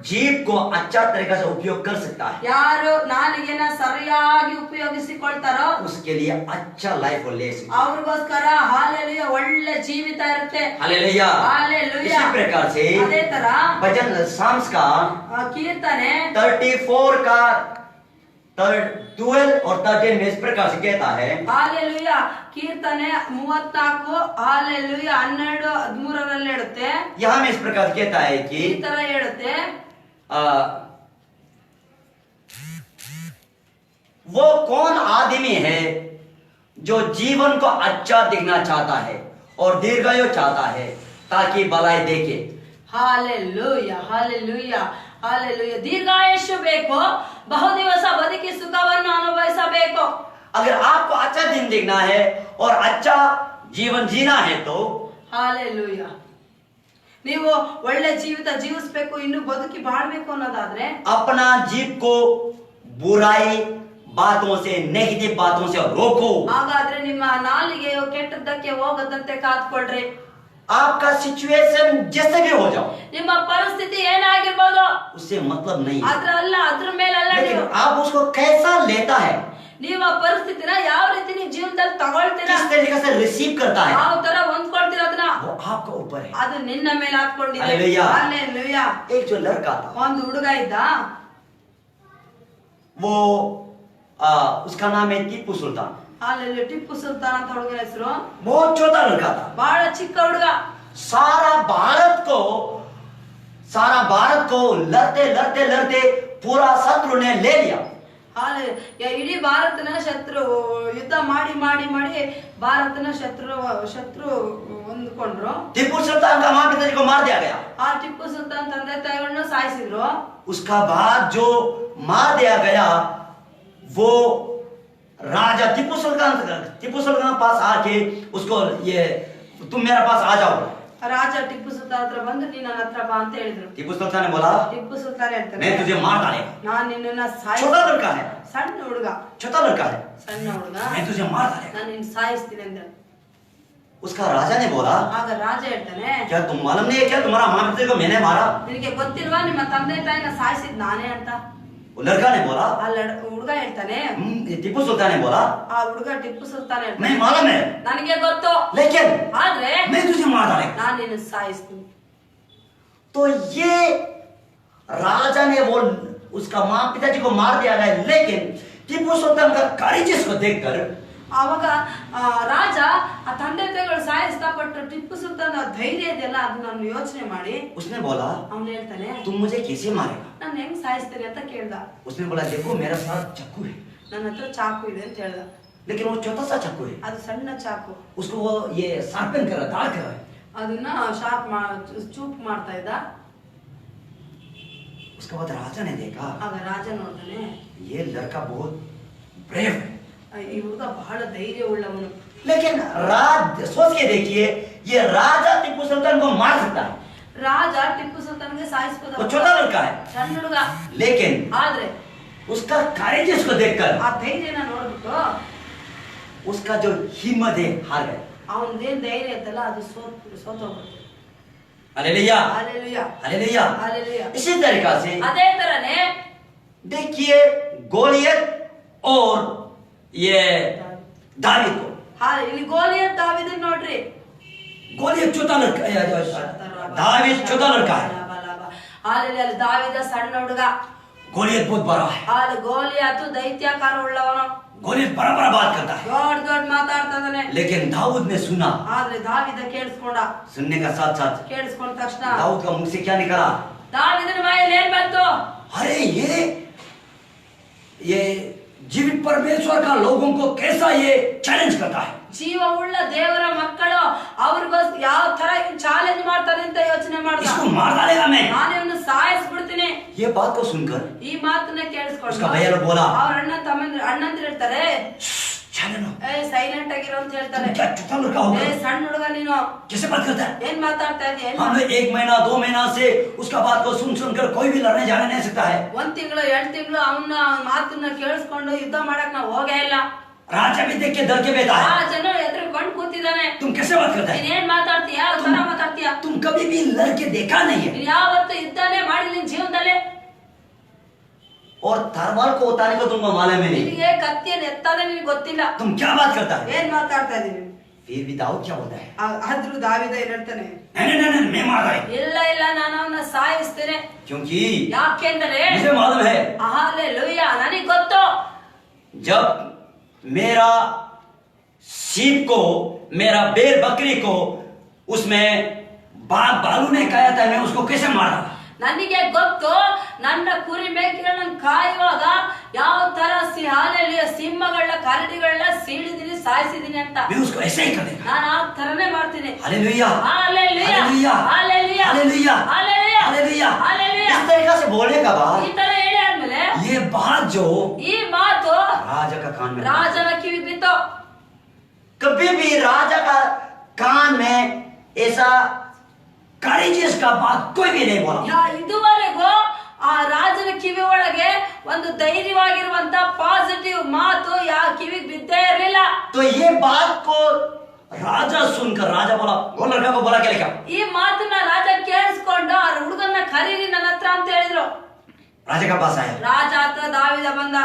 जीव को अच्छा तरीका से उपयोग कर सकता है, ಯಾರು ನಾಲಿಗೆನ ಸರಿಯಾಗಿ ಉಪಯೋಗಿಸಿಕೊಳ್ತಾರೋ उसके लिए अच्छा लाइफ और ले सकता ಅವ್ರಿಗೋಸ್ಕರ ಹಾಲೆಲುಯಾ ಒಳ್ಳೆ ಜೀವಿತ ಇರುತ್ತೆ। है। हालेलुया। हालेलुया। इसी प्रकार से ಅದೇ ತರ भजन साम्स का ಕೀರ್ತನೆ 34 का 12 और 13 में इस प्रकार से कहता है, ಹಾಲೆಲುಯಾ ಕೀರ್ತನೆ 34 ಹಾಲೆಲುಯಾ 12 13ರಲ್ಲಿ ಹೇಳುತ್ತೆ, यहाँ में इस प्रकार से कहता है कि ಈ ತರ ಹೇಳುತ್ತೆ, वो कौन आदमी है जो जीवन को अच्छा दिखना चाहता है और दीर्घायु चाहता है ताकि भलाई देखे। Hallelujah hallelujah hallelujah. ದೀರ್ಘಾಯುಷ್ಯ ಬೇಕು, ಬಹುದಿವಸ ಬದುಕಿ ಸುಖವನ್ನು ಅನುಭವಿಸಬೇಕು. अगर आपको अच्छा दिन देखना है और अच्छा जीवन जीना है तो ಹಾಲೆಲೂಯ. ನೀವು ಒಳ್ಳೆ ಜೀವಿತ ಜೀವಿಸಬೇಕು, ಇನ್ನು ಬದುಕಿ ಬಾಳ್ಬೇಕು ಅನ್ನೋದಾದ್ರೆ अपना जीव को बुराई बातों से, नेगेटिव बातों से रोको. ಹಾಗಾದ್ರೆ ನಿಮ್ಮ ನಾಲಿಗೆಯು ಕೆಟ್ಟದ್ದಕ್ಕೆ ಹೋಗದಂತೆ ಕಾತ್ಕೊಳ್ರಿ. आपका सिचुएशन जैसे भी हो जाओ, ನಿಮ್ಮ ಪರಿಸ್ಥಿತಿ ಏನಾಗಿರ್ಬೋದು उससे मतलब नहीं है, ಅದ್ರ ಮೇಲಲ್ಲ, लेकिन आप उसको कैसा लेता है, ನೀವು ಆ ಪರಿಸ್ಥಿತಿನ ಯಾವ ರೀತಿ ನೀವು ಜೀವನದಲ್ಲಿ ತಗೊಳ್ತೀರಾ, किस तरीके से रिसीव करता है, ಯಾವ ತರ ಹೊಂದ್ಕೊಳ್ತೀರ ಅದನ್ನ, वो आपका ऊपर है. ಅದು ನಿನ್ನ ಮೇಲೆ ಹಾಕೊಂಡಿದೆ. हालेलुया. ಹಾಲೆಲೂಯಾ. एक जो लड़का था, ಒಂದು ಹುಡುಗ ಇದ್ದ, वो उसका नाम है टीपू सुल्तान. ಹಾಲೆಲೂಯಾ. ಟಿಪ್ಪು ಸುಲ್ತಾನ್ ಅಂತ ಹುಡುಗನ ಹೆಸರು. बहुत छोटा लड़का था. ಬಹಳ ಚಿಕ್ಕ ಹುಡುಗ. सारा भारत को लड़ते लड़ते लड़ते पूरा शत्रु ने ले लिया. ಇಡೀ ಭಾರತನ ಶತ್ರು ಯುದ್ಧ ಮಾಡಿ ಮಾಡಿ ಮಾಡಿ ಭಾರತನ ಶತ್ರು ಹೊಂದ್ಕೊಂಡ್ರು. टीपू सुल्तान का माँ पिताजी को मार दिया गया. ಆ ಟಿಪ್ಪು ಸುಲ್ತಾನ್ ತಂದೆ ತಾಯಿಗಳನ್ನ ಸಾಯಿಸಿದ್ರು. उसका बाद जो मार दिया गया वो राजा टीपू सुल्तान पास आके उसको ये तुम मेरे पास आ जाओ. ರಾಜ ಟಿಪ್ಪು ಸುಲ್ತಾನ್ ಹತ್ರ ಬಂದು ನೀನ್ ನನ್ನ ಹತ್ರ ಬಾ ಅಂತ ಹೇಳಿದ್ರು. टीपू सुल्तान ने बोला ಟಿಪ್ಪು ಸುಲ್ತಾನ್ ಹೇಳ್ತಾರೆ, मैं तुझे मार डालेगा. ನಾನ್ ನಿನ್ನನ್ನ छोटा लड़का है, ಸಣ್ಣ ಹುಡುಗ, छोटा लड़का है, ಸಣ್ಣ ಹುಡುಗ, मैं तुझे मार डालेगा. ನಾನು ನಿನ್ನ ಸಾಯಿಸ್ತೀನಿ ಅಂತ. उसका राजा ने बोला ಆಗ ರಾಜ ಹೇಳ್ತಾನೆ, क्या तुम मालूम नहीं है क्या तुम्हारा माँ पिता को मैंने मारा. ನಿನಗೆ ಗೊತ್ತಿಲ್ವಾ ನಿಮ್ಮ ತಂದೆ ತಾಯಿನ ಸಾಯಿಸಿದ್ ನಾನೇ ಅಂತ. वो लड़का ने बोला ಆ ಹುಡುಗ ಹೇಳ್ತಾನೆ, टीपू सुल्तान ने बोला ಆ ಹುಡುಗ ಟಿಪ್ಪು ಸುಲ್ತಾನ್ ಹೇಳ್ತಾನೆ, मैं मालूम है ನನಗೆ ಗೊತ್ತು, लेकिन ಆದ್ರೆ मैं तुझे मार डालेगा. ನಾನು ನಿನ್ನ ಸಾಯಿಸ್ತೀನಿ. तो ये राजा ने वो उसका माँ पिताजी को मार दिया गया, लेकिन टीपू सुल्तान का करेजेस को देखकर ಅವಾಗ ರಾಜ ಆ ತಂದೆ ತಾಯಿಗಳು ಸಾಯಿಸ್ತಾ ಪಟ್ಟು ಟಿಪ್ಪು ಸುಲ್ತಾನ್ ಧೈರ್ಯ ಇದೆಯಲ್ಲ ಅದು ನಾನು ಯೋಚನೆ ಮಾಡಿ उसने बोला ಅವ್ನು ಹೇಳ್ತಾನೆ, तुम मुझे कैसे मारेगा. ನಾನು ಹೆಂಗ್ ಸಾಯಿಸ್ತೇನೆ ಅಂತ ಕೇಳ್ದ. उसने बोला देखो मेरे पास चाकू है, ನನ್ನ ಹತ್ರ ಚಾಕು ಇದೆ ಅಂತ ಹೇಳ್ದ. लेकिन वो छोटा सा चाकू है, ಅದು ಸಣ್ಣ ಚಾಕು, उसको वो ये शार्पन कर रहा, दाढ़ कर रहा है. ಅದನ್ನ ಚೂಪ್ ಮಾಡ್ತಾ ಇದ್ದ. उसके बाद राजा ने देखा ಆಗ ರಾಜ ನೋಡ್ತಾನೆ, ये लड़का बहुत ब्रेव है, ಈ ಹುಡುಗ ಬಹಳ ಧೈರ್ಯ ಉಳ್ಳವನು. लेकिन सोच के देखिए ये राजा टीपू सुल्तान को मार सकता है. ರಾಜ ಟಿಪ್ಪು ಸುಲ್ತಾನ್ಗೆ ಸಾಯಿಸ್ಬೋದ, वो छोटा लड़का है, ಸಣ್ಣ ಹುಡುಗ, लेकिन ಆದ್ರೆ उसका करेजेस को देखकर ಆ ಧೈರ್ಯನ ನೋಡ್ಬಿಟ್ಟು उसका जो हिम्मत है हार गया. ಅವನದೇನ್ ಧೈರ್ಯ ಇತ್ತಲ್ಲ ಅದು ಸೋತೋಗ್ಬಿಡ್ತು. Hallelujah, hallelujah, hallelujah. ಹಾಲೆಲೂಯಾ. इसी तरीका से ಅದೇ ತರನೇ देखिए गोलियत और ये दावीद को. ಇಲ್ಲಿ ಗೋಲಿಯತ್ ದಾವೀದನ್ ನೋಡ್ರಿ. गोलियत छोटा लड़का, दावीद छोटा लड़का है, ಹಾಲೆಲೂಯಾ. ಅಲ್ಲಿ ದಾವೀದ ಸಣ್ಣ ಹುಡುಗ, गोलियत बहुत बड़ा है, ಅಲ್ಲಿ ಗೋಲಿಯಾತು ದೈತ್ಯಾಕಾರ ಉಳ್ಳವನು, गोलियत बड़ा बड़ा बात करता है. ದೊಡ್ಡ ಮಾತಾಡ್ತಾ ಇದ್ದಾನೆ. लेकिन दाऊद ने सुना, ಆದ್ರೆ ದಾವೀದ ಕೇಳಿಸ್ಕೊಂಡ. सुनने का साथ साथ ಕೇಳಿಸ್ಕೊಂಡ ತಕ್ಷಣ दाऊद का मुंह से क्या निकला, ದಾವೀದನ ಬಾಯಲ್ಲಿ ಏನ್ ಬಂತು, अरे ये जीवित परमेश्वर का लोगों को कैसा ये चैलेंज करता है. ಜೀವ ಉಳ್ಳ ದೇವರ ಮಕ್ಕಳು ಅವ್ರಿಗೋಸ್ ಯಾವ ತರ ಚಾಲೆಂಜ್ ಮಾಡ್ತಾರೆ ಅಂತ ಯೋಚನೆ ಮಾಡ್ದ. इसको मार डालेगा मैं. ನಾನು ಇವನ್ನ ಸಾಯಿಸ್ಬಿಡ್ತೀನಿ. ये बात को सुनकर ಈ ಮಾತನ್ನ उसका ಕೇಳಿಸ್ಕೊಂಡು भैया लोग बोला ಅವ್ರ ಅಣ್ಣಂದ್ರು ಹೇಳ್ತಾರೆ, चलो ಸೈಲೆಂಟ್ ಆಗಿರೋ ಅಂತ ಹೇಳ್ತಾರೆ. तुम क्या छोटा लड़का होगा, ಸಣ್ಣ ಹುಡುಗ ನೀನು कैसे बात करता है. ಏನ್ ಮಾತಾಡ್ತಾ ಇದೀಯ, हमने 1 महीना 2 महीना से उसका बात को सुनकर कोई भी लड़ने जाने नहीं सकता है. 1 ತಿಂಗಳು 2 ತಿಂಗಳು ಅವನ ಮಾತನ್ನ ಕೇಳಿಸ್ಕೊಂಡು ಯುದ್ಧ ಮಾಡಕ್ ನಾವು ಹೋಗೇ ಇಲ್ಲ. राजा भी देख के डर के बैठा ಆ है. ಜನ ಎದುರುಕೊಂಡು ಕೂತಿದ್ದಾನೆ. तुम कैसे बात करता है, ನೀನ್ ಏನ್ ಮಾತಾಡ್ತೀಯ, ಯಾವ ತರ ಮಾತಾಡ್ತೀಯ, तुम कभी भी लड़के देखा नहीं है. ನೀನ್ ಯಾವತ್ತು ಯುದ್ಧನೇ ಮಾಡಿ ನಿನ್ ಜೀವನದಲ್ಲಿ. और तलवार को उतारने को तुमको मालूम है नहीं. ನಿನಗೆ ಕತ್ತಿಯನ್ನು ಎತ್ತಾದೆ ನಿನಗೆ ಗೊತ್ತಿಲ್ಲ. तुम क्या बात करता है. ಏನ್ ಮಾತಾಡ್ತಾ ಇದೀನಿ. फिर भी दाऊद क्या बोलता है, ಆದ್ರೂ ದಾವೀದ ಏನ್ ಹೇಳ್ತಾನೆ, नहीं मैं मार रहा. ಇಲ್ಲ ನಾನು ಅವನ್ನ ಸಾಯಿಸ್ತೇನೆ. क्योंकि ಯಾಕೆಂದ್ರೆ मुझे मालूम है ಹಾಲೆಲೂಯಾ, ನನಗೆ ಗೊತ್ತು, जब मेरा सीप को, मेरा बेर बकरी को उसमें बालू ने खाया था, मैं उसको कैसे मारा. ನನಗೆ ಗೊತ್ತು, ನನ್ನ ಕುರಿ ಮೇಕೆಗಳನ್ನ ಕಾಯುವಾಗ ಯಾವ ತರ ಹಾಲೆಲೂಯಾ ಸಿಂಹಗಳನ್ನ ಕರಡಿಗಳನ್ನ ಸೀಳಿದಿನಿ ಸಾಯಿಸಿದೀನಿ ಅಂತ मैं उसको ऐसे ही कर देगा। ನಾನು ಆ ತರನೇ ಮಾಡ್ತೀನಿ hallelujah hallelujah hallelujah hallelujah hallelujah hallelujah hallelujah. Hallelujah इस तरीका से बोलने का बाद ಈ ತರ ಹೇಳಿ ಆದ್ಮೇಲೆ ये बात जो ಈ ಮಾತು राजा का कान में, ರಾಜನ ಕಿವಿಗೆ ಬಿತ್ತು कभी भी राजा का कान में ऐसा करेजियस का बात कोई भी नहीं बोला। ಇದುವರೆಗೂ ಆ ರಾಜನ ಕಿವಿ ಒಳಗೆ ಒಂದು ಧೈರ್ಯವಾಗಿರುವಂತ ಪಾಸಿಟಿವ್ ಮಾತು ಯಾವ ಕಿವಿಗೆ ಬಿದ್ದೇ ಇರಲಿಲ್ಲ तो ये बात को राजा सुनकर राजा बोला, वो लड़का को बोला क्या लिखा? ಈ ಮಾತನ್ನ ರಾಜ ಕೇಳಿಸ್ಕೊಂಡು ಆ ಹುಡುಗನ್ನ ಕರೀರಿ ನನ್ನ ಹತ್ರ ಅಂತ ಹೇಳಿದ್ರು राजा का पास आया, ರಾಜ ಹತ್ರ ದಾವಿದ ಬಂದ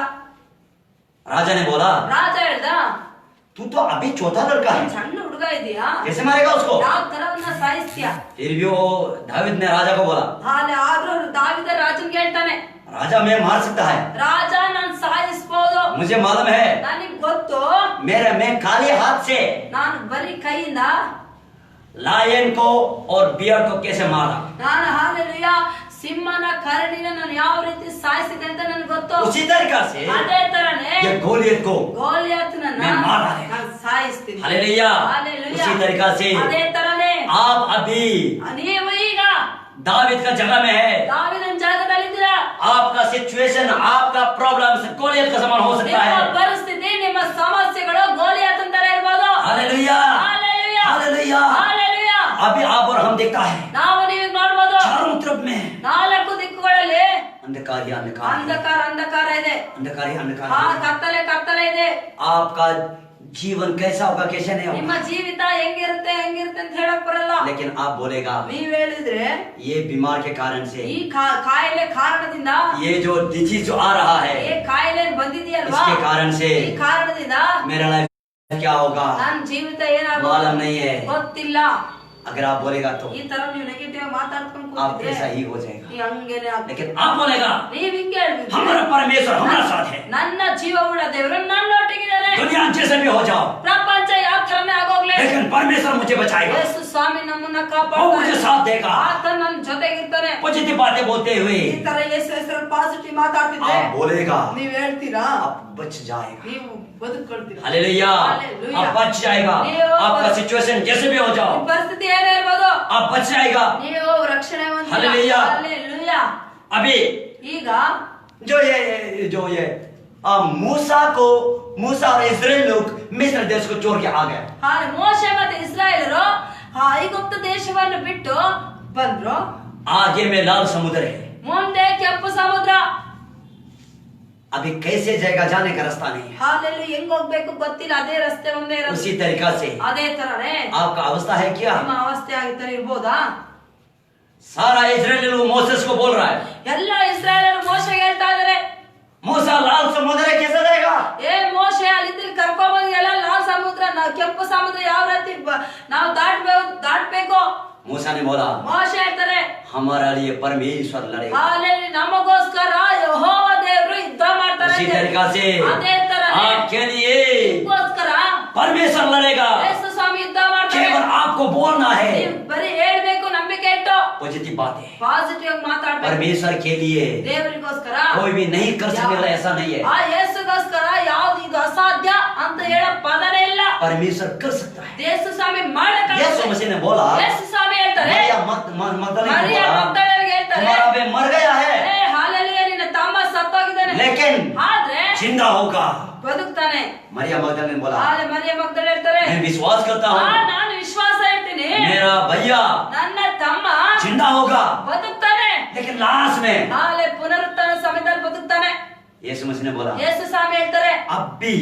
राजा ने बोला ರಾಜ ಹೇಳ್ದ तू तो अभी चौथा लड़का है, ಸಣ್ಣ ಹುಡುಗ ಇದೆಯಾ कैसे मारेगा उसको? ಯಾವ ತರ ಅವನ್ನ ಸಾಯಿಸ್ತೀಯ फिर भी वो दाविद ने राजा को बोला, ಆದ್ರೂ ದಾವಿದ ರಾಜನ್ಗೆ ಹೇಳ್ತಾನೆ राजा मैं मार सकता है, ರಾಜ ನಾನು ಸಾಯಿಸ್ಬೋದು मुझे मालूम है, ನನಗ್ ಗೊತ್ತು मैं खाली हाथ से ನಾನು ಬರೀ ಕೈಯಿಂದ लायन को और बियर को कैसे मारा। ನಾನು ಹಾಲೆಲೂಯ ಸಿಂಹನ ಕರಡಿನ ನಾನು ಯಾವ ರೀತಿ ಸಾಯಿಸಿದೆ ಅಂತ ನನಗೆ ಗೊತ್ತು उसी तरीका से ಅದೇ ತರನೇ ये गोलियत को ಗೋಲಿಯಾತನನ್ನ मैं मारा है। ನಾನು ಸಾಯಿಸ್ತೀನಿ हालेलुया। हालेलुया। उसी तरीका से ಅದೇ ತರನೇ आप अभी ನೀವು ಈಗ दाविद का जगह में है, ದಾವಿದನ ಜಾಗದಲ್ಲಿದ್ದೀರಾ आपका सिचुएशन आपका प्रॉब्लम गोलियत का समान हो सकता ನಿಮ್ಮ है। ಪರಿಸ್ಥಿತಿ ನಿಮ್ಮ ಸಮಸ್ಯೆಗಳು ಗೋಲಿಯಾತನ ತರ ಇರಬಹುದು हालेलुया हालेलुया हालेलुया। हालेलुया अभी आप और हम देखता है ನಾವು ನೀವು ನೋಡಬಹುದು चारों तरफ में ನಾಲ್ಕು ದಿಕ್ಕುಗಳಲ್ಲಿ अंधकार ही अंधकार, ಅಂಧಕಾರ ಅಂಧಕಾರ ಇದೆ अंधकार ही अंधकार। ಕತ್ತಲೆ ಕತ್ತಲೆ ಇದೆ आपका जीवन कैसा होगा कैसे नहीं ನಿಮ್ಮ होगा, ಜೀವಿತ ಹೆಂಗಿರುತ್ತೆ ಹೆಂಗಿರುತ್ತೆ ಅಂತ ಹೇಳಕ್ ಬರಲ್ಲ लेकिन आप बोलेगा ನೀವ್ ಹೇಳಿದ್ರೆ ये बीमार के कारण से, ಈ ಕಾಯಿಲೆ ಕಾರಣದಿಂದ ये जो डिजीज जो आ रहा है ಈ ಕಾಯಿಲೆ ಬಂದಿದೆಯಲ್ವಾ इसके कारण से ಈ ಕಾರಣದಿಂದ मेरा लाइफ क्या होगा ನನ್ನ ಜೀವಿತ मालूम ಏನಾಗೋದು नहीं है। ಗೊತ್ತಿಲ್ಲ अगर आप बोलेगा तो ಈ ತರ ನೀವು ನೆಗೆಟಿವ್ ಮಾತಾಡ್ಕೊಂಡು आप ಕೂತಿದ್ರೆ ऐसा ही हो जाएगा, ಈ ಹಂಗೇನೆ ಆಗ್ತದೆ. लेकिन आप बोलेगा ನೀವ್ ಹಿಂಗೆ ಹೇಳ್ಬಿಟ್ರೆ हमारा परमेश्वर हमारा साथ है, ನನ್ನ ಜೀವವುಳ್ಳ ದೇವರು ನನ್ನೊಟ್ಟಿಗಿದ್ದಾರೆ दुनिया जैसे भी हो जाओ ಪ್ರಪಂಚ ಯಾವ ತರನೇ ಆಗೋಗ್ಲಿ लेकिन परमेश्वर मुझे बचाएगा, ಯೇಸು ಸ್ವಾಮಿ ನಮ್ಮನ್ನ वो ಕಾಪಾಡ್ತಾರೆ मुझे साथ देगा। ಆತ ನನ್ನ ಜೊತೆಗಿರ್ತಾನೆ पॉजिटिव बातें बोलते हुए ಈ ತರ ಯೇಸು ಹೆಸರಲ್ಲಿ ಪಾಸಿಟಿವ್ ಮಾತಾಡ್ತಿದ್ರೆ आप बोलेगा ನೀವ್ ಹೇಳ್ತೀರಾ आप बच जाएगा। ನೀವು ಬದುಕೊಳ್ತೀರಾ हालेलुया। हालेलुया। आप बच जाएगा, ನೀವು आपका सिचुएशन जैसे भी हो जाओ ನಿಮ್ಮ ಪರಿಸ್ಥಿತಿ ಏನೇ ಇರ್ಬೋದು आप बच जाएगा। ನೀವು ರಕ್ಷಣೆ ಹೊಂದಿಲ್ಲ. हालेलुया। हालेलुया। अभी ಈಗ जो ये मूसा और इस्राएल लोग मिस्र देश को छोड़ के आ गए, ಮೋಶೆ ಮತ್ತೆ ಇಸ್ರಾಯೇಲರು ಐಗುಪ್ತ ದೇಶವನ್ನು ಬಿಟ್ಟು ಬಂದ್ರು आगे में लाल समुद्र है, ಮುಂದೆ ಕೆಂಪು ಸಮುದ್ರ अभी कैसे जाएगा जाने का रास्ता नहीं है। ಹಾಲೆಲ್ಲೂ ಹೆಂಗ್ ಹೋಗ್ಬೇಕು ಗೊತ್ತಿಲ್ಲ ಅದೇ ರಸ್ತೆ ಒಂದೇ ಇರೋದು उसी तरीका से ಅದೇ ತರನೇ आपका अवस्था है क्या? ನಿಮ್ಮ ಅವಸ್ಥೆ ಆಗಿರ್ತಾರೆ ಇರ್ಬೋದಾ सारा इस्राएल लोग मोसेस को बोल रहा है, ಎಲ್ಲ ಇಸ್ರಾಯೇಲರು ಮೋಶೆಗೆ ಹೇಳ್ತಾ ಇದಾರೆ मूसा लाल समुद्र है कैसे जाएगा? ಏ ಮೋಶೆ ಅಲ್ಲಿ ಕರ್ಕೊಂಡ್ ಬಂದಿಲ್ಲ ಲಾಲ್ ಸಮುದ್ರ ಕೆಂಪು ಸಮುದ್ರ ಯಾವ ರೀತಿ ನಾವು ದಾಟ್ಬೇಕು मूसा ने बोला ಮೋಶೆ ಹೇಳ್ತಾರೆ हमारा लिए परमेश्वर लड़ेगा। ಹಾಲೆಲ್ಲೂಯಾ ನಮಗೋಸ್ಕರ ಯೆಹೋವ ದೇವರು ಯುದ್ಧ ಮಾಡ್ತಾರೆ उसी तरीका से ಅದೇ ತರನೇ आपके लिए ನಿಮಗೋಸ್ಕರ परमेश्वर लड़ेगा, ಯೇಸು ಸ್ವಾಮಿ ಯುದ್ಧ ಮಾಡ್ತಾರೆ केवल आपको बोलना है ನೀವು ಬರೀ ಹೇಳ್ಬೇಕು ನಂಬಿಕೆ ಇಟ್ಟು पॉजिटिव बातें। ಪಾಸಿಟಿವ್ ಮಾತಾಡ್ಬೇಕು परमेश्वर के लिए ದೇವರಿಗೋಸ್ಕರ कोई भी नहीं कर सकने वाला ऐसा नहीं है, ಆ ಯೇಸುಗೋಸ್ಕರ ಯಾವ್ದು ಇದು ಅಸಾಧ್ಯ ಅಂತ ಹೇಳೋ ಪದನೇ ಇಲ್ಲ परमेश्वर कर सकता है। ಯೇಸು ಸ್ವಾಮಿ ಮಾಡಕ್ಕಾಗುತ್ತೆ. यीशु मसीह ने बोला, ಯೇಸು ಸ್ವಾಮಿ ಹೇಳ್ತಾರೆ मगदलीनी ಮರಿಯ बोला ಮಗ್ದಲೇಯರಿಗೆ ಹೇಳ್ತಾರೆ तुम्हारा बे मर गया है ಏ ಹಾಲೆಲೂಯಾ ನಿನ್ನ ತಮ್ಮ ಸತ್ತೋಗಿದ್ದಾನೆ लेकिन ಆದ್ರೆ जिंदा होगा। ಬದುಕ್ತಾನೆ मरिया मगदलीनी बोला ಮರಿಯ ಮಗ್ದಲೇಯ ಹೇಳ್ತಾರೆ मैं विश्वास करता हूँ ನಾನು ವಿಶ್ವಾಸ ಇಡ್ತೀನಿ मेरा भैया ನನ್ನ ತಮ್ಮ जिंदा होगा, ಬದುಕ್ತಾನೆ लेकिन लास्ट में ಪುನರುತ್ಥಾನ ಸಮಯದಲ್ಲಿ ಬದುಕ್ತಾನೆ यीशु मसीह ने बोला ಯೇಸು ಸ್ವಾಮಿ ಹೇಳ್ತಾರೆ अब भी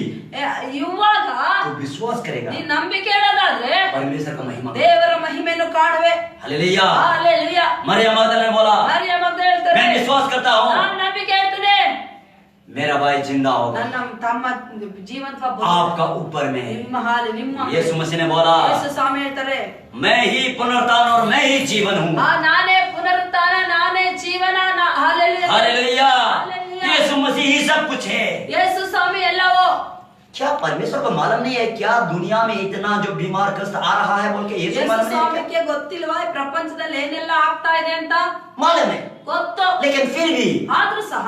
ಇವಾಗ तो विश्वास करेगा ನೀನ್ ನಂಬಿಕೆ ಇಡೋದಾದ್ರೆ परमेश्वर का महिमा। ದೇವರ ಮಹಿಮೆಯನ್ನು ಕಾಣುವೆ हालेलुया। ಹಾಲೆಲೂಯಾ मरिया मगदलीनी ने बोला ಮರಿಯ ಮಗ್ದಲೇಯ ಹೇಳ್ತಾರೆ मैं विश्वास करता हूँ ನಾನು ನಂಬಿಕೆ ಇಡ್ತೀನಿ मेरा भाई जिंदा होगा, ನನ್ನ ತಮ್ಮ ಜೀವಂತ आपका ऊपर में। ನಿಮ್ಮ यीशु मसीह ने बोला ಯೇಸು ಸ್ವಾಮಿ ಹೇಳ್ತಾರೆ मैं ही पुनरुत्थान और मैं ही जीवन हूँ। ನಾನೇ ಪುನರುತ್ಥಾನ ನಾನೇ ಜೀವನ ಹಾಲೆಲೂಯಾ हालेलुया। हालेलुया। यीशु मसीह ही सब कुछ है। ಯೇಸು ಸ್ವಾಮಿ ಎಲ್ಲವೋ क्या परमेश्वर को मालूम नहीं है क्या दुनिया में इतना जो बीमार ग्रस्त आ रहा है बोल के यीशु ಯೇಸು मालूम नहीं है क्या? ಸ್ವಾಮಿಗೆ ಗೊತ್ತಿಲ್ವಾ ಈ ಪ್ರಪಂಚದಲ್ಲಿ ಏನೆಲ್ಲ ಆಗ್ತಾ ಇದೆ ಅಂತ मालूम है, ಗೊತ್ತು लेकिन फिर भी ಆದ್ರೂ ಸಹ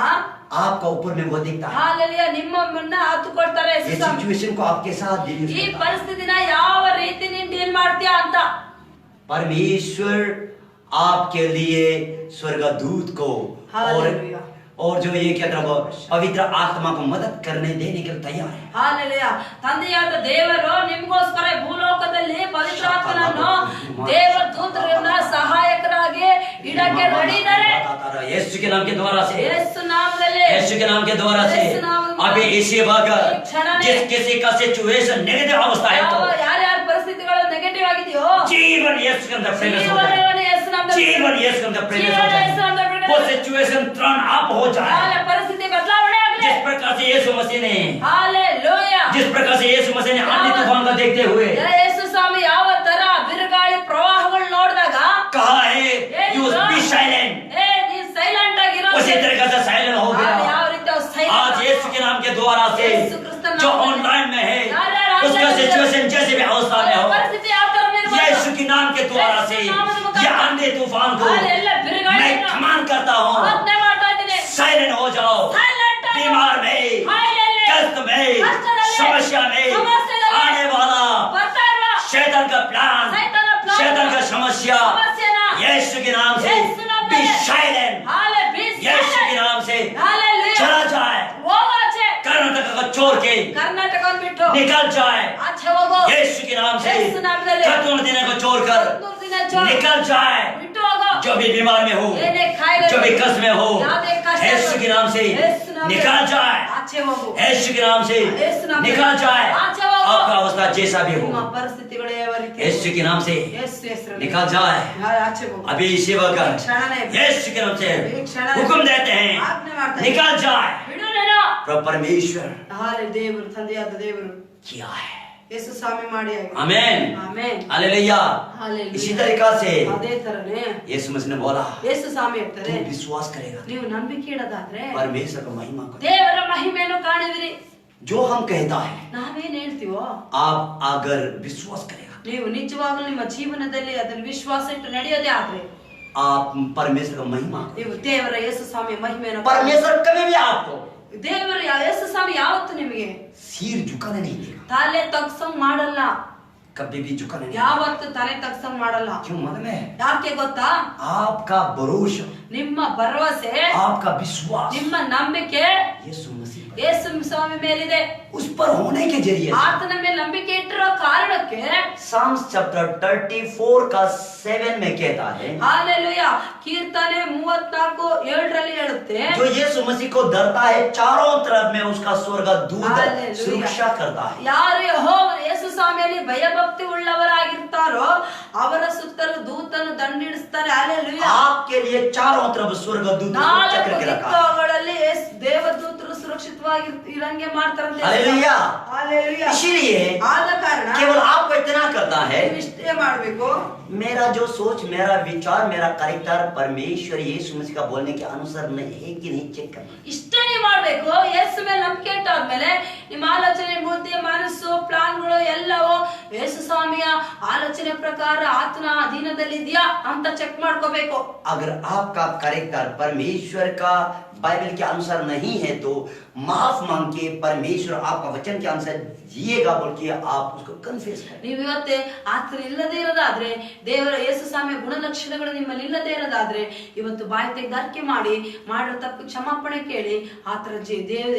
आपका ऊपर में वो दिखता है। ಹಾಲೆಲೂಯಾ, ನಿಮ್ಮನ್ನ ಹತ್ತು ಕೊಡ್ತಾರೆ ये सिचुएशन को आपके साथ डील ಈ करता है। ಪರಿಸ್ಥಿತಿನ ಯಾವ ರೀತಿ ನೀನ್ ಡೀಲ್ ಮಾಡ್ತೀಯಾ ಅಂತ परमेश्वर आपके लिए स्वर्गदूत को हालेलुया। और जो ये क्या तरह पवित्र आत्मा को मदद करने देने के लिए तैयार है। ಹಾಲೆಲೂಯಾ, ತಂದೆಯಾದ ದೇವರು ನಿಮಗೋಸ್ಕರ ಭೂಲೋಕದಲ್ಲಿ ಪವಿತ್ರಾತ್ಮನನ್ನು ದೇವದೂತರನ್ನ ಸಹಾಯಕರಾಗಿ ಇಡಕ್ಕೆ ರೆಡಿ ಇದ್ದಾರೆ। यीशु के नाम के द्वारा से, ಯೇಸು ನಾಮದಲ್ಲಿ, यीशु के नाम के द्वारा से यीशु नाम में अभी इसी वक्त क्षण में जिस किसी का सिचुएशन नेगेटिव अवस्था है तो ಯಾರ್ಯಾರ ಪರಿಸ್ಥಿತಿಗಳು ನೆಗೆಟಿವ್ ಆಗಿದೆಯೋ जीवन यीशु के अंदर प्रवेश हो जाए। ಜೀವನವನ್ನು ಯೇಸು ನಾಮದಲ್ಲಿ जीवन यीशु के अंदर प्रवेश हो जीवन यीशु के अंदर जाए। प्रवेश वो सिचुएशन टर्न अप हो जाए। ಹಾಲೆ ಪರಿಸ್ಥಿತಿ ಬದಲಾವಣೆ ಆಗಲಿ। जिस प्रकार से यीशु मसीह ने, ಹಾಲೆಲೂಯಾ, जिस प्रकार से यीशु मसीह ने आंधी तूफान को देखते हुए ಯೇಸು ಸ್ವಾಮಿ ಯಾವ ತರ ಬಿರುಗಾಳಿ ಪ್ರವಾಹಗಳು ನೋಡಿದಾಗ कहा है यू बी साइलेंट, ಏ ನೀ ಸೈಲೆಂಟ್ ಆಗಿರೋ, उसी तरीके से साइलेंट हो गया। ಯಾವ ರೀತಿ ಅವ್ರು आज silent यीशु के नाम के द्वारा से यीशु क्रिस्त नाम जो में ऑनलाइन में है यार, उसका ऑनलाइन में सिचुएशन जैसे भी अवस्था में हो, ಪರಿಸ್ಥಿತಿ ಯಾವ ತರ ನಿರ್ಮಾಣ यीशु के नाम के द्वारा से यीशु नाम के मुताबिक ये आंधी तूफान को ಹಾಲೆಲ್ಲ ಬಿರುಗಾಳಿ मैं कमान करता हूँ, ಆಜ್ಞೆ ಮಾಡ್ತಾ ಇದ್ದೀನಿ, साइलेंट हो जाओ। ಸೈಲೆಂಟ್ ಆಗು। बीमार में, ಹಾಲೆಲ್ಲ कष्ट में, ಕಷ್ಟದಲ್ಲಿ, समस्या में ಸಮಸ್ಯೆದಲ್ಲಿ आने वाला ಬರ್ತಾ ಇರುವ शैतान का प्लान, ಸೈತಾನ ಪ್ಲಾನ್, शैतान का समस्या ಸಮಸ್ಯೆನ यीशु के नाम से ಯೇಸು ನಾಮದಲ್ಲಿ बी साइलेंट, ಹಾಲೆ ಬಿ यीशु के नाम से ಹಾಲೆಲೂಯಾ, चला जाए। ಹೋಗಾಚೆ, कर्नाटक का छोड़ के ಕರ್ನಾಟಕವನ್ನು ಬಿಟ್ಟು निकल जाए ಆಚೆ ಹೋಗು, यीशु के नाम से। ಯೇಸು ನಾಮದಲ್ಲಿ खतून देने को छोड़कर 14 ದಿನ ಚೋರು निकल जाए। ಬಿಟ್ಟು ಹೋಗು, जो भी बीमार में हो, ಏನೇ ಕಾಯಿಲೆ, जो भी कष्ट में हो, ಯಾವುದೇ ಕಷ್ಟ यीशु के नाम से ಯೇಸು ನಾಮದಲ್ಲಿ निकल जाए। ಆಚೆ ಹೋಗು, यीशु के नाम से ಯೇಸು ನಾಮದಲ್ಲಿ निकल जाए। ಆಚೆ ಹೋಗು, आपका अवस्था जैसा भी ನಿಮ್ಮ हो, ಪರಿಸ್ಥಿತಿಗಳು ಯಾವ ರೀತಿ यीशु के नाम से ಯೇಸು ಹೆಸರಲ್ಲಿ निकल जाए। ಆಚೆ ಹೋಗು, अभी इसी वक्त क्षण में यीशु के नाम से एक क्षण में हुक्म देते हैं, आज्ञा मारते हैं। निकल जाए। ಬಿಡು ನೀನು। प्रभु परमेश्वर ಹಾಲೆ ದೇವರು, ತಂದೆಯಾದ ದೇವರು किया है। ಯೇಸು ಸ್ವಾಮಿ ಮಾಡಿ ಆಗಿದೆ। आमीन, ಆಮೆನ್, हालेलुया। हालेलुया। इसी तरीका से ಅದೇ ತರನೇ यीशु मसीह ने बोला, ಯೇಸು ಸ್ವಾಮಿ ಹೇಳ್ತಾರೆ, तू विश्वास करेगा ನೀವು ನಂಬಿಕೆ ಇಡೋದಾದ್ರೆ परमेश्वर का महिमा कर। ದೇವರ ಮಹಿಮೆಯನ್ನು ಕಾಣುವಿರಿ। जो हम कहता है ನಾವೇನ್ ಹೇಳ್ತೀವೋ आप अगर विश्वास करेगा ನೀವು ನಿಜವಾಗ್ಲೂ ನಿಮ್ಮ ಜೀವನದಲ್ಲಿ ಅದನ್ನು ವಿಶ್ವಾಸ ಇಟ್ಟು ನಡೆಯೋದೇ ಆದ್ರೆ आप परमेश्वर का महिमा करो। ನೀವು ದೇವರ ಯೇಸು ಸ್ವಾಮಿ ಮಹಿಮೆಯನ್ನು परमेश्वर कभी भी आपको ದೇವರ ಯೇಸು ಸ್ವಾಮಿ ಯಾವತ್ತು ನಿಮಗೆ सिर झुकाने नहीं देगा, ತಲೆ ತಗ್ಸಂಗ್ ಮಾಡಲ್ಲ, कभी भी झुकाने नहीं देगा। ಯಾವತ್ತು ತಲೆ ತಗ್ಸಂಗ್ ಮಾಡಲ್ಲ। क्यों मालूम है? ಯಾಕೆ ಗೊತ್ತಾ? आपका भरोसा, ನಿಮ್ಮ ಭರವಸೆ, आपका विश्वास ನಿಮ್ಮ ನಂಬಿಕೆ यीशु मसीह पर, ಯೇಸು ಸ್ವಾಮಿ ಮೇಲಿದೆ। उस पर होने के जरिए ಆತನ ಮೇಲೆ ನಂಬಿಕೆ ಇಟ್ಟಿರೋ ಕಾರಣಕ್ಕೆ Psalms chapter 34 का 7 में कहता है, ಹಾಲೆಲೂಯಾ, ಕೀರ್ತನೆ 34:7 ಹೇಳುತ್ತೆ, जो यीशु मसीह को डरता है चारों तरफ में उसका स्वर्गदूत हालेलुया। सुरक्षा करता है। ಯಾರು ಯೆಹೋವನ ಯೇಸು ಸ್ವಾಮಿಯಲ್ಲಿ ಭಯಭಕ್ತಿ ಉಳ್ಳವರಾಗಿರ್ತಾರೋ ಅವರ ಸುತ್ತಲೂ ದೂತನು ದಂಡಿಡಿಸ್ತಾರೆ। ಹಾಲೆಲೂಯಾ, आपके लिए चारों तरफ स्वर्गदूत ನಾಲ್ಕು चक्र के रखा है। ದಿಕ್ಕುಗಳಲ್ಲಿ ದೇವದೂತರು ಸುರಕ್ಷಿತವಾಗಿ ಇರಂಗೆ ಮಾಡ್ತಾರಂತೆ। हालेलुया। ಹಾಲೆಲೂಯಾ, इसीलिए ಆದ ಕಾರಣ केवल आपको इतना करता है, ನೀವು ಇಷ್ಟೇ ಮಾಡ್ಬೇಕು, मेरा जो सोच, मेरा विचार, मेरा कैरेक्टर परमेश्वर यीशु मसीह का बोलने के अनुसार नहीं है कि नहीं चेक करना। ಇಷ್ಟೇ ನೀವು ಮಾಡ್ಬೇಕು। ಯೇಸು ಮೇಲೆ ನಂಬಿಕೆ ಇಟ್ಟಾದ್ಮೇಲೆ ನಿಮ್ಮ ಆಲೋಚನೆ, ಬುದ್ಧಿ, ಮನಸ್ಸು, ಪ್ಲಾನ್ಗಳು ಎಲ್ಲವೂ ಯೇಸು ಸ್ವಾಮಿಯ ಆಲೋಚನೆ ಪ್ರಕಾರ ಆತನ ಅಧೀನದಲ್ಲಿ ಇದೆಯಾ ಅಂತ ಚೆಕ್ ಮಾಡ್ಕೋಬೇಕು। अगर आपका कैरेक्टर परमेश्वर का बाइबल के अनुसार नहीं है तो माफ मांग के परमेश्वर आपका वचन के अनुसार जिएगा बोल के आप उसको कन्फेस करें। ನೀವು ಇವತ್ತೇ ಆತನ ಇಲ್ಲದೆ ಇರೋದಾದ್ರೆ, ದೇವರ ಯೇಸು ಸ್ವಾಮಿಯ ಗುಣಲಕ್ಷಣಗಳು ನಿಮ್ಮಲ್ಲಿ ಇಲ್ಲದೆ ಇರೋದಾದ್ರೆ ಇವತ್ತು ಬಾಯಿ ತೆಗೆದು ಅರಿಕೆ ಮಾಡಿ, ಮಾಡೋ ತಪ್ಪು ಕ್ಷಮಾಪಣೆ ಕೇಳಿ ಆತರ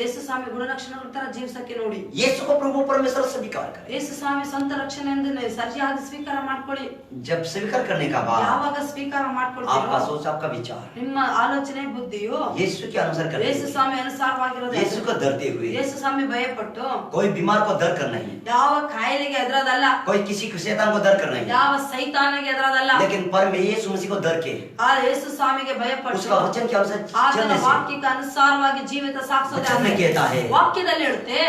ಯೇಸು ಸ್ವಾಮಿ ಗುಣಲಕ್ಷಣಗಳ ತರ ಜೀವಿಸಕ್ಕೆ ನೋಡಿ। यीशु को प्रभु परमेश्वर स्वीकार करें। ಯೇಸು ಸ್ವಾಮಿ ಸ್ವಂತ ರಕ್ಷಣೆ ಎಂದು ಸರಿಯಾಗಿ ಸ್ವೀಕಾರ ಮಾಡ್ಕೊಳ್ಳಿ। जब स्वीकार करने का बाद ಯಾವಾಗ ಸ್ವೀಕಾರ ಮಾಡ್ಕೊಳ್ತೀರೋ आपका सोच, आपका विचार ನಿಮ್ಮ ಆಲೋಚನೆ, ಬುದ್ಧಿಯು यीशु के अनुसार करते ಯೇಸು हुए, ಸ್ವಾಮಿ ಅನುಸಾರವಾಗಿರೋದು। यीशु को डरते हुए, ಯೇಸು ಸ್ವಾಮಿ ಭಯಪಟ್ಟು कोई बीमार को डर कर नहीं, ಯಾವ ಕಾಯಿಲೆಗೆ ಎದುರೋದಲ್ಲ, कोई किसी शैतान को डर कर नहीं, ಯಾವ ಸೈತಾನಿಗೆ ಎದುರೋದಲ್ಲ, लेकिन पर में यीशु मसीह को डर के ಆ ಯೇಸು ಸ್ವಾಮಿಗೆ ಭಯಪಟ್ಟು उसका वचन के अनुसार ಆತನ चलने से ವಾಕ್ಯಕ್ಕೆ ಅನುಸಾರವಾಗಿ ಜೀವಿತ ಸಾಗಿಸೋದೇ वचन में कहता है, ವಾಕ್ಯದಲ್ಲಿ ಹೇಳುತ್ತೆ,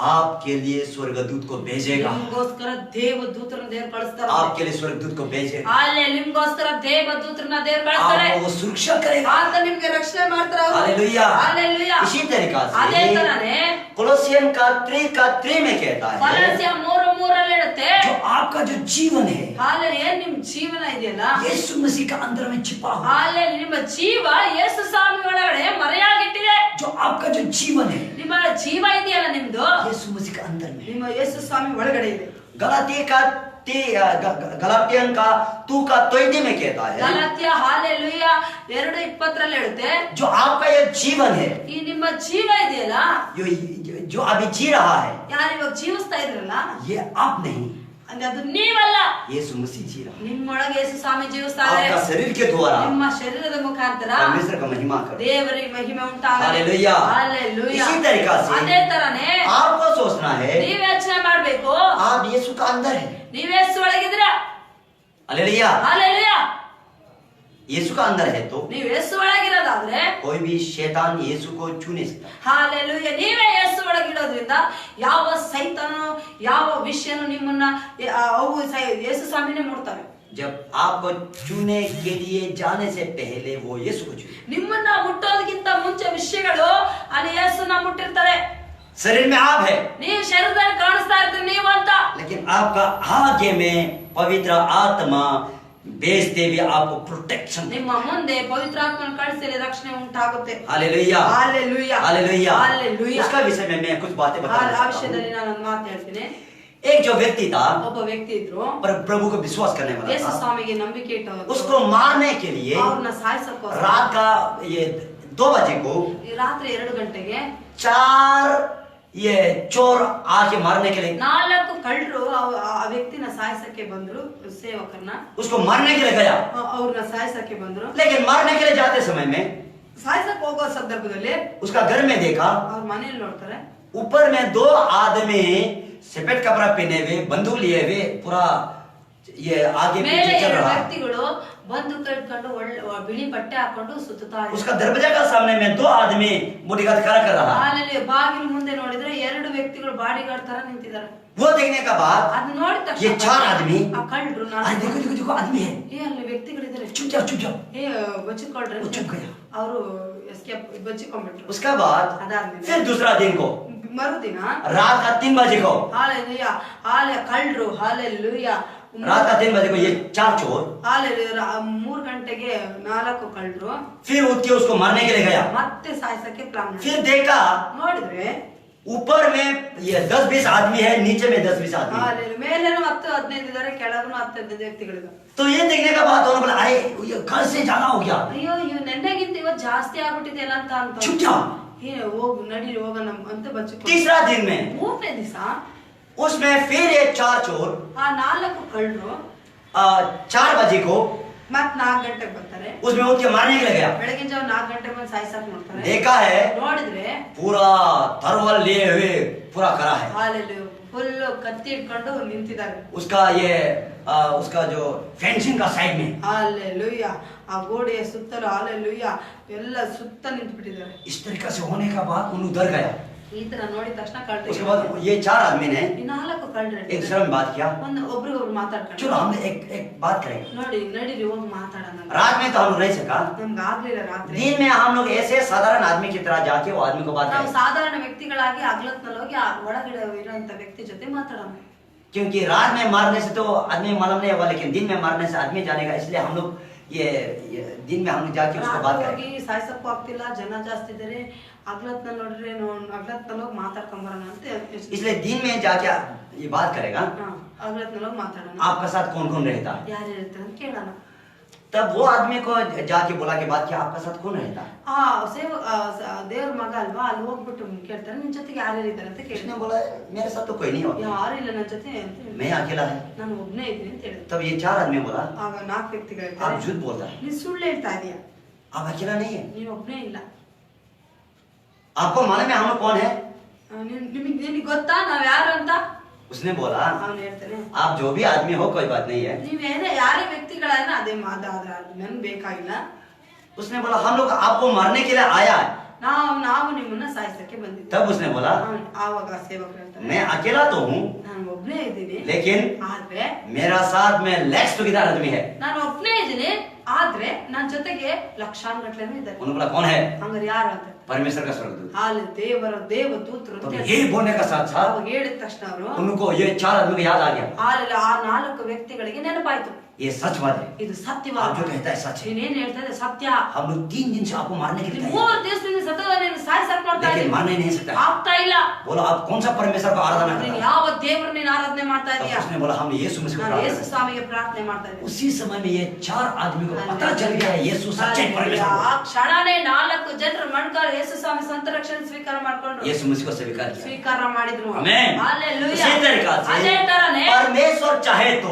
आपके लिए स्वर्गदूत को भेजेगा, ನಿಮ್ಗೋಸ್ಕರ ದೇವದೂತರನ್ನ ದೇವರು ಕಳಿಸ್ತಾರೆ। आपके लिए स्वर्गदूत को भेजेगा, ಅಲ್ಲೇ ನಿಮ್ಗೋಸ್ಕರ ದೇವದೂತರನ್ನ ದೇವರು ಕಳಿಸ್ತಾರೆ। आपको वो सुरक्षा करेगा। ಆತ ನಿಮ್ಗೆ ರಕ್ಷಣೆ ಮಾಡ್ತಾರೆ ಅವರು। हालेलुया। हालेलुया। इसी तरीका ಅದೇ से ತರನೇ कोलोसियन का 3 में कहता है, ಕೊಲಸ್ಯ 3 3 ಹೇಳುತ್ತೆ, जो आपका जो जीवन है ಹಾಲೆಲೂಯ, ಏನ್ ನಿಮ್ ಜೀವನ ಇದೆಯಲ್ಲ, यीशु मसीह का अंदर में छिपा हुआ, ಹಾಲೆಲೂಯ, ನಿಮ್ಮ ಜೀವ ಯೇಸು ಸ್ವಾಮಿ ಒಳಗಡೆ ಮರೆಯಾಗಿಟ್ಟಿದೆ. जो आपका जो जीवन है ನಿಮ್ಮ ಜೀವ ಇದೆಯಲ್ಲ ನಿಮ್ದು, यीशु मसीह का अंदर में, ನಿಮ್ಮ ಯೇಸು ಸ್ವಾಮಿ ಒಳಗಡೆ ಇದೆ. गलातियन का 2:20 में कहता है, ಗಲಾತ್ಯ ಹಾಲೆಲೂಯ 2:20 ಹೇಳುತ್ತೆ, जो आपका ये जीवन है, ಈ ನಿಮ್ಮ ಜೀವ ಇದೆಯಲ್ಲ, जो अभी जी रहा है, ಯಾರು ಇವಾಗ ಜೀವಿಸ್ತಾ ಇದ್ರಲ್ಲ, ये आप नहीं, ಅದು ನೀವಲ್ಲ, यीशु मसीह जी रहा है। ನಿಮ್ಮೊಳಗೆ ಯೇಸು ಸ್ವಾಮಿ ಜೀವಿಸ್ತಾ ಇದ್ದಾರೆ. आपका शरीर के द्वारा ನಿಮ್ಮ ಶರೀರದ ಮುಖಾಂತರ परमेश्वर का महिमा करो। ದೇವರಿಗೆ ಮಹಿಮೆ ಉಂಟಾಗಲಿ. हालेलुया। हालेलुया। इसी तरीका से ಅದೇ ತರನೇ आपको सोचना है, ನೀವ್ ಯೋಚನೆ ಮಾಡ್ಬೇಕು, आप यीशु का अंदर है। ನೀವ್ ಯೇಸು ಒಳಗಿದ್ದೀರಾ. हालेलुया। ಹಾಲೆಲೂಯ, यीशु का अंदर है तो ನೀವ್ ಯೇಸು ಒಳಗಿರೋದಾದ್ರೆ कोई भी शैतान यीशु को छू नहीं सकता। ಹಾಲೆಲೂಯ, ನೀವೇ ಯೇಸು ಒಳಗಿರೋದ್ರಿಂದ ಯಾವ ಸೈತಾನೋ ಯಾವ ವಿಷಯನೂ ನಿಮ್ಮನ್ನ ಅವು ಯೇಸು ಸ್ವಾಮಿನೇ ಮುಟ್ತವೆ. जब आपको छूने के लिए जाने से पहले वो यीशु को छू, ನಿಮ್ಮನ್ನ ಮುಟ್ಟೋದಕ್ಕಿಂತ ಮುಂಚೆ ವಿಷಯಗಳು ಅಲ್ಲಿ ಯೇಸುನ ಮುಟ್ಟಿರ್ತಾರೆ. शरीर में आप है, ನೀವು ಶರೀರದಲ್ಲಿ ಕಾಣಿಸ್ತಾ ಇರ್ತೀರಿ ನೀವು ಅಂತ, लेकिन आपका आगे में पवित्र आत्मा भेजते भी आपको प्रोटेक्शन। ನಿಮ್ಮ ಮುಂದೆ ಪವಿತ್ರಾತ್ಮನ ಕಳಿಸಿ ರಕ್ಷಣೆ ಉಂಟಾಗುತ್ತೆ. हालेलुया। हालेलुया। हालेलुया। हालेलुया। उसका विषय में मैं कुछ बातें ಆ बताऊंगा। ವಿಷಯದಲ್ಲಿ ನಾನು ಒಂದು ಮಾತು ಹೇಳ್ತೀನಿ. एक जो व्यक्ति था, ಒಬ್ಬ ವ್ಯಕ್ತಿ ಇದ್ರು, पर प्रभु को विश्वास करने वाला ಯೇಸು था, ಸ್ವಾಮಿಗೆ ನಂಬಿಕೆ ಇಟ್ಟವರು. उसको मारने के लिए ಅವ್ರನ್ನ ಸಾಯಿಸಕ್ಕೋಸ್ಕರ रात का ये 2 बजे को ರಾತ್ರಿ 2 ಗಂಟೆಗೆ 4 ये चोर आके मारने के लिए 4 ಕಳ್ಳರು ಆ ವ್ಯಕ್ತಿನ ಸಾಯಿಸಕ್ಕೆ ಬಂದ್ರು. ಸೇವಕರನ್ನ उसको मारने के लिए गया, ಅವ್ರನ್ನ ಸಾಯಿಸಕ್ಕೆ ಬಂದ್ರು. लेकिन मारने के लिए जाते समय में ಸಾಯಿಸಕ್ಕೆ ಹೋಗೋ ಸಂದರ್ಭದಲ್ಲಿ उसका घर में देखा, ಅವ್ರ ಮನೆಯಲ್ಲಿ ನೋಡ್ತಾರೆ, ऊपर में 2 आदमी सफेद कपड़ा पहने हुए, बंदूक लिए हुए, पूरा ये आगे ಮೇಲೆ पीछे चल 2 रहा है। ವ್ಯಕ್ತಿಗಳು ಬಂದೂಕ ಇಟ್ಕೊಂಡು ಬಿಳಿ ಬಟ್ಟೆ ಹಾಕೊಂಡು ಸುತ್ತಾ ಇದ್ದಾರೆ. उसका दरवाजा का सामने में 2 आदमी बॉडीगार्ड खड़ा कर रहा है। ಅಲ್ಲಿ ಬಾಗಿಲು ಮುಂದೆ ನೋಡಿದ್ರೆ 2 ವ್ಯಕ್ತಿಗಳು ಬಾಡಿಗಾರ್ಡ್ ತರ ನಿಂತಿದ್ದಾರೆ. वो देखने के बाद ಅದ್ ನೋಡಿದ ये ತಕ್ಷಣ 4 आदमी, ಆ ಕಳ್ಳರು अरे देखो देखो देखो आदमी है, ಅಲ್ಲಿ ವ್ಯಕ್ತಿಗಳಿದ್ದಾರೆ, चुप जाओ चुप जाओ। ಬಚ್ಚಿಕೊಳ್ರಿ, वो चुप गया। ಅವರು ಎಸ್ಕೇಪ್ ಬಚ್ಚಿಕೊಂಡ್ಬಿಟ್ರು. उसका बाद ಅದಾದ್ಮೇಲೆ फिर दूसरा दिन को ಮರುದಿನ रात का 3 बजे को, ಹಾಲೆಲೂಯ, ಕಳ್ಳರು ಹಾಲೆಲೂಯ रात का 3 बजे को ये 4 चोर ಹಾಲೆಲೂಯ 3 ಗಂಟೆಗೆ 4 ಕಳ್ಳರು फिर उठ के उसको मारने के लिए गया। ಮತ್ತೆ ಸಾಯಿಸಕ್ಕೆ ಪ್ಲಾನ್ फिर देखा ನೋಡಿದ್ರೆ ऊपर में ये 10-20 आदमी है, नीचे में 10-20 आदमी है। ಹಾಲೆಲೂಯ, ಮೇಲೇನು 10-15 ಇದ್ದಾರೆ, ಕೆಳಗೂ 10-15 ವ್ಯಕ್ತಿಗಳಿದ್ದಾರೆ. तो ये देखने के बाद उन्होंने बोला अरे ये कल से ज्यादा हो गया, ಅಯ್ಯೋ ಇವ್ ನೆನ್ನೆಗಿಂತ ಇವತ್ತು ಜಾಸ್ತಿ ಆಗ್ಬಿಟ್ಟಿದೆಯಲ್ಲ ಅಂತ चुप जाओ। ಹೋಗ್ ನಡೀರಿ ಹೋಗೋಣ ಅಂತ ಬಚ್ಚಿಕೊಂಡು तीसरा दिन में 3ನೇ ದಿವಸ उसमें फिर ये 4 चोर ಆ 4 ಕಳ್ಳರು 4 बजे को ಮತ್ 4 ಗಂಟೆಗೆ ಬರ್ತಾರೆ. उसमें उठ के मारने के लिए गया। ಬೆಳಗಿನ ಜಾವ 4 ಗಂಟೆಗೆ ಬಂದು ಸಾಯಿಸಕ್ ನೋಡ್ತಾರೆ. देखा है ನೋಡಿದ್ರೆ पूरा तलवार लिए हुए पूरा करा है, ಹಾಲೆಲೂಯ ಫುಲ್ ಕತ್ತಿ ಇಟ್ಕೊಂಡು ನಿಂತಿದ್ದಾರೆ. उसका ये उसका जो फेंसिंग का साइड में ಹಾಲೆಲೂಯ ಆ ಗೋಡೆಯ ಸುತ್ತಲೂ ಹಾಲೆಲೂಯ ಎಲ್ಲ ಸುತ್ತ ನಿಂತ್ಬಿಟ್ಟಿದ್ದಾರೆ. इस तरीके से होने के बाद उन उधर गया। ಈ ತರ ನೋಡಿದ ತಕ್ಷಣ उसके ಕಳ್ರಿ बाद ये 4 आदमी ने ಈ 4 ಕಳ್ರಿ एक दूसरे में बात किया, ಒಬ್ರಿಗೊಬ್ರು ಮಾತಾಡ್ಕೊಂಡು चलो हम एक बात करेंगे। ನೋಡಿ ನಡೀರಿ ಹೋಗಿ ಮಾತಾಡೋಣ. रात में तो हम नहीं सका, ನಮ್ಗೆ ಆಗ್ಲಿಲ್ಲ ರಾತ್ರಿ. दिन में हम लोग ऐसे साधारण आदमी की तरह जाके वो आदमी को बात ನಾವು करें, ಸಾಧಾರಣ ವ್ಯಕ್ತಿಗಳಾಗಿ ಹಗಲತ್ನಲ್ಲಿ ಹೋಗಿ ಆ ಒಳಗಡೆ ಇರೋಂತ ವ್ಯಕ್ತಿ ಜೊತೆ ಮಾತಾಡೋಣ. क्योंकि रात में मारने से तो आदमी मालूम नहीं होगा, लेकिन दिन में मारने से आदमी जानेगा, इसलिए हम लोग ये दिन में हम लोग जाके उसको बात ರಾತ್ರಿ करेंगे। ಹೋಗಿ ಸಾಯಿಸಕ್ಕೂ ಆಗ್ತಿಲ್ಲ, ಜನ ಜಾಸ್ತಿ ಇದಾರೆ, ಹಗಲತ್ನಲ್ಲಿ ನೋಡ್ರಿ ಹಗಲತ್ನಲ್ಲಿ ಹೋಗಿ ಮಾತಾಡ್ಕೊಂಬರೋಣ ಅಂತ ಯೋಚ್ನೆ. इसलिए दिन में जाके ये बात करेगा ಹಗಲತ್ನಲ್ಲಿ ಹೋಗಿ ಮಾತಾಡೋಣ, आपका साथ कौन कौन रहता है। ಯಾರು ಇರ್ತಾರೆ ಅಂತ ಕೇಳೋಣ. तब वो आदमी को जाके बोला के बात किया आपका साथ कौन रहता है। ಆ ದೇವ್ರ ಮಗ ಅಲ್ವಾ, ಅಲ್ಲಿ ಹೋಗ್ಬಿಟ್ಟು ಕೇಳ್ತಾರೆ ನಿನ್ ಜೊತೆಗೆ ಯಾರ್ಯಾರು ಇದ್ದಾರೆ ಅಂತ ಕೇಳಿ. उसने बोला मेरे साथ तो कोई नहीं होता, ಯಾರು ಇಲ್ಲ ನನ್ನ ಜೊತೆ ಅಂತ ಹೇಳಿ. मैं अकेला है। ನಾನು ಒಬ್ನೇ ಇದ್ದೀನಿ ಅಂತ ಹೇಳಿದ್ರು. तब ये 4 आदमी बोला ಆಗ 4 आप ವ್ಯಕ್ತಿಗಳಿರ್ತಾರೆ, झूठ बोलता है, ನೀನ್ ಸುಳ್ಳು ಹೇಳ್ತಾ ಇದೀಯ, आप अकेला नहीं है, ನೀನ್ ಒಬ್ನೇ ಇಲ್ಲ. आपको मालूम है हम लोग कौन है। ನಿನಗೆ ಗೊತ್ತಾ ನಾವ್ ಯಾರು ಅಂತ. उसने बोला ಅವ್ನು ಹೇಳ್ತಾನೆ आप जो भी आदमी हो कोई बात नहीं है। ನೀವೇನೇ ಯಾರೇ ವ್ಯಕ್ತಿಗಳನ್ನ ಅದೇ ಮಾತಾಡ್ರ ನನ್ ಬೇಕಾಗಿಲ್ಲ. उसने बोला हम लोग आपको मारने के लिए आया है। ನಾವು ನಿಮ್ಮನ್ನ ಸಾಯಿಸಕ್ಕೆ ಬಂದಿದ್ದೀವಿ. तब उसने बोला ಆವಾಗ ಸೇವಕರು ಹೇಳ್ತಾರೆ मैं अकेला तो हूँ, ನಾನು ಒಬ್ನೇ ಇದ್ದೀನಿ, लेकिन ಆದ್ರೆ मेरा साथ में लैक्स टुगेदर आदमी है। ನಾನು ಒಬ್ನೇ ಇದ್ದೀನಿ, ಆದ್ರೆ ನನ್ ಜೊತೆಗೆ ಲಕ್ಷಾನುಗಟ್ಲೆನೂ ಇದ್ದಾರೆ. उन्होंने बोला कौन है। ಹಂಗಾರೆ ಯಾರು ಅಂತ ಹೇಳ್ತಾರೆ. परमेश्वर का स्वर्गदूत। ಅಲ್ಲಿ ದೇವರ ದೇವದೂತರು तो ये बोलने का साथ साथ ಅವಾಗ ಹೇಳಿದ ತಕ್ಷಣ ಅವರು उनको ये 4 आदमी को याद आ गया, ಅಲ್ಲಿ ಆ 4 ವ್ಯಕ್ತಿಗಳಿಗೆ ನೆನಪಾಯ್ತು, ये सच बात है। ಇದು आप ಸತ್ಯವಾದ जो कहता है सच है। ನೀನೇನ್ ಹೇಳ್ತಾ ಇದ್ದೆ ಸತ್ಯ. हम लोग 3 दिन से आपको मारने के लिए तैयार 3 ದಿವಸದಿಂದ ಸತತ ನೀನು ಸಾಯಿಸಕ್ हैं, ನೋಡ್ತಾ लेकिन ಇದ್ದೀನಿ, मारने नहीं सकता। ಆಗ್ತಾ ಇಲ್ಲ. बोलो आप कौन सा परमेश्वर को आराधना ನೀನು करते हैं? ಯಾವ ದೇವರ ನೀನು ಆರಾಧನೆ ಮಾಡ್ತಾ तो ಇದೀಯಾ? उसने बोला हम यीशु मसीह को ನಾನು प्रार्थना ಯೇಸು करते ಸ್ವಾಮಿಗೆ ಪ್ರಾರ್ಥನೆ ಮಾಡ್ತಾ ಇದ್ದೀನಿ. हैं। उसी समय में ये 4 आदमी को पता चल गया है यीशु सच्चे परमेश्वर ಆ ಕ್ಷಣನೇ 4 ಜನರು ಮಣ್ಕಾಲ ಯೇಸು ಸ್ವಾಮಿ ಸ್ವಂತ ರಕ್ಷಣೆ ಸ್ವೀಕಾರ ಮಾಡ್ಕೊಂಡ್ರು, यीशु मसीह को स्वीकार किया। ಸ್ವೀಕಾರ ಮಾಡಿದ್ರು. आमेन। ಹಾಲೆಲೂಯಾ. उसी तरीका ಅದೇ से ತರನೇ परमेश्वर चाहे तो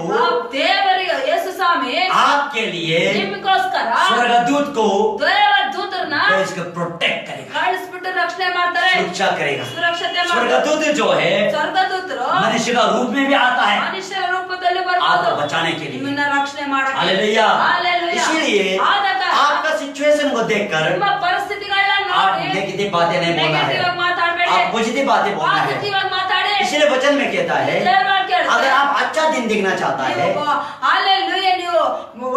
ದೇವರಿಗೆ ಯೇಸು ಸ್ವಾಮಿ आपके लिए ನಿಮಗೋಸ್ಕರ स्वर्गदूत को ದೇವದೂತರನ್ನ इसको प्रोटेक्ट करेगा, ಕಳಿಸ್ಬಿಟ್ಟು ರಕ್ಷಣೆ ಮಾಡ್ತಾರೆ, सुरक्षा करेगा। ಸುರಕ್ಷತೆ ಮಾಡ್ತಾರೆ. स्वर्गदूत जो है ಸ್ವರ್ಗದೂತರು मनुष्य का रूप में भी आता है ಮನುಷ್ಯರ ರೂಪದಲ್ಲಿ आपको ಬರ್ಬೋದು बचाने के लिए। ನಿಮ್ಮನ್ನ ರಕ್ಷಣೆ ಮಾಡಕ್ಕೆ. हालेलुया। ಹಾಲೆಲೂಯಾ. इसीलिए ಆದ ಕಾರಣ आपका सिचुएशन को देखकर ನಿಮ್ಮ ಪರಿಸ್ಥಿತಿಗಳನ್ನ आप ನೋಡಿ नेगेटिव बातें नहीं बोलना है, ನೆಗೆಟಿವ್ ಆಗಿ ಮಾತಾಡಬೇಡಿ, आप पॉजिटिव बातें बोलना है। ಪಾಸಿಟಿವ್ ಆಗಿ ಮಾತಾಡಿ. इसलिए वचन में कहता है ದೇವರ ವಾಕ್ಯ ಹೇಳ್ತದೆ, अगर आप अच्छा दिन देखना चाहता है, ನೀವು ಹಾಲೆಲೂಯಾ ನೀವು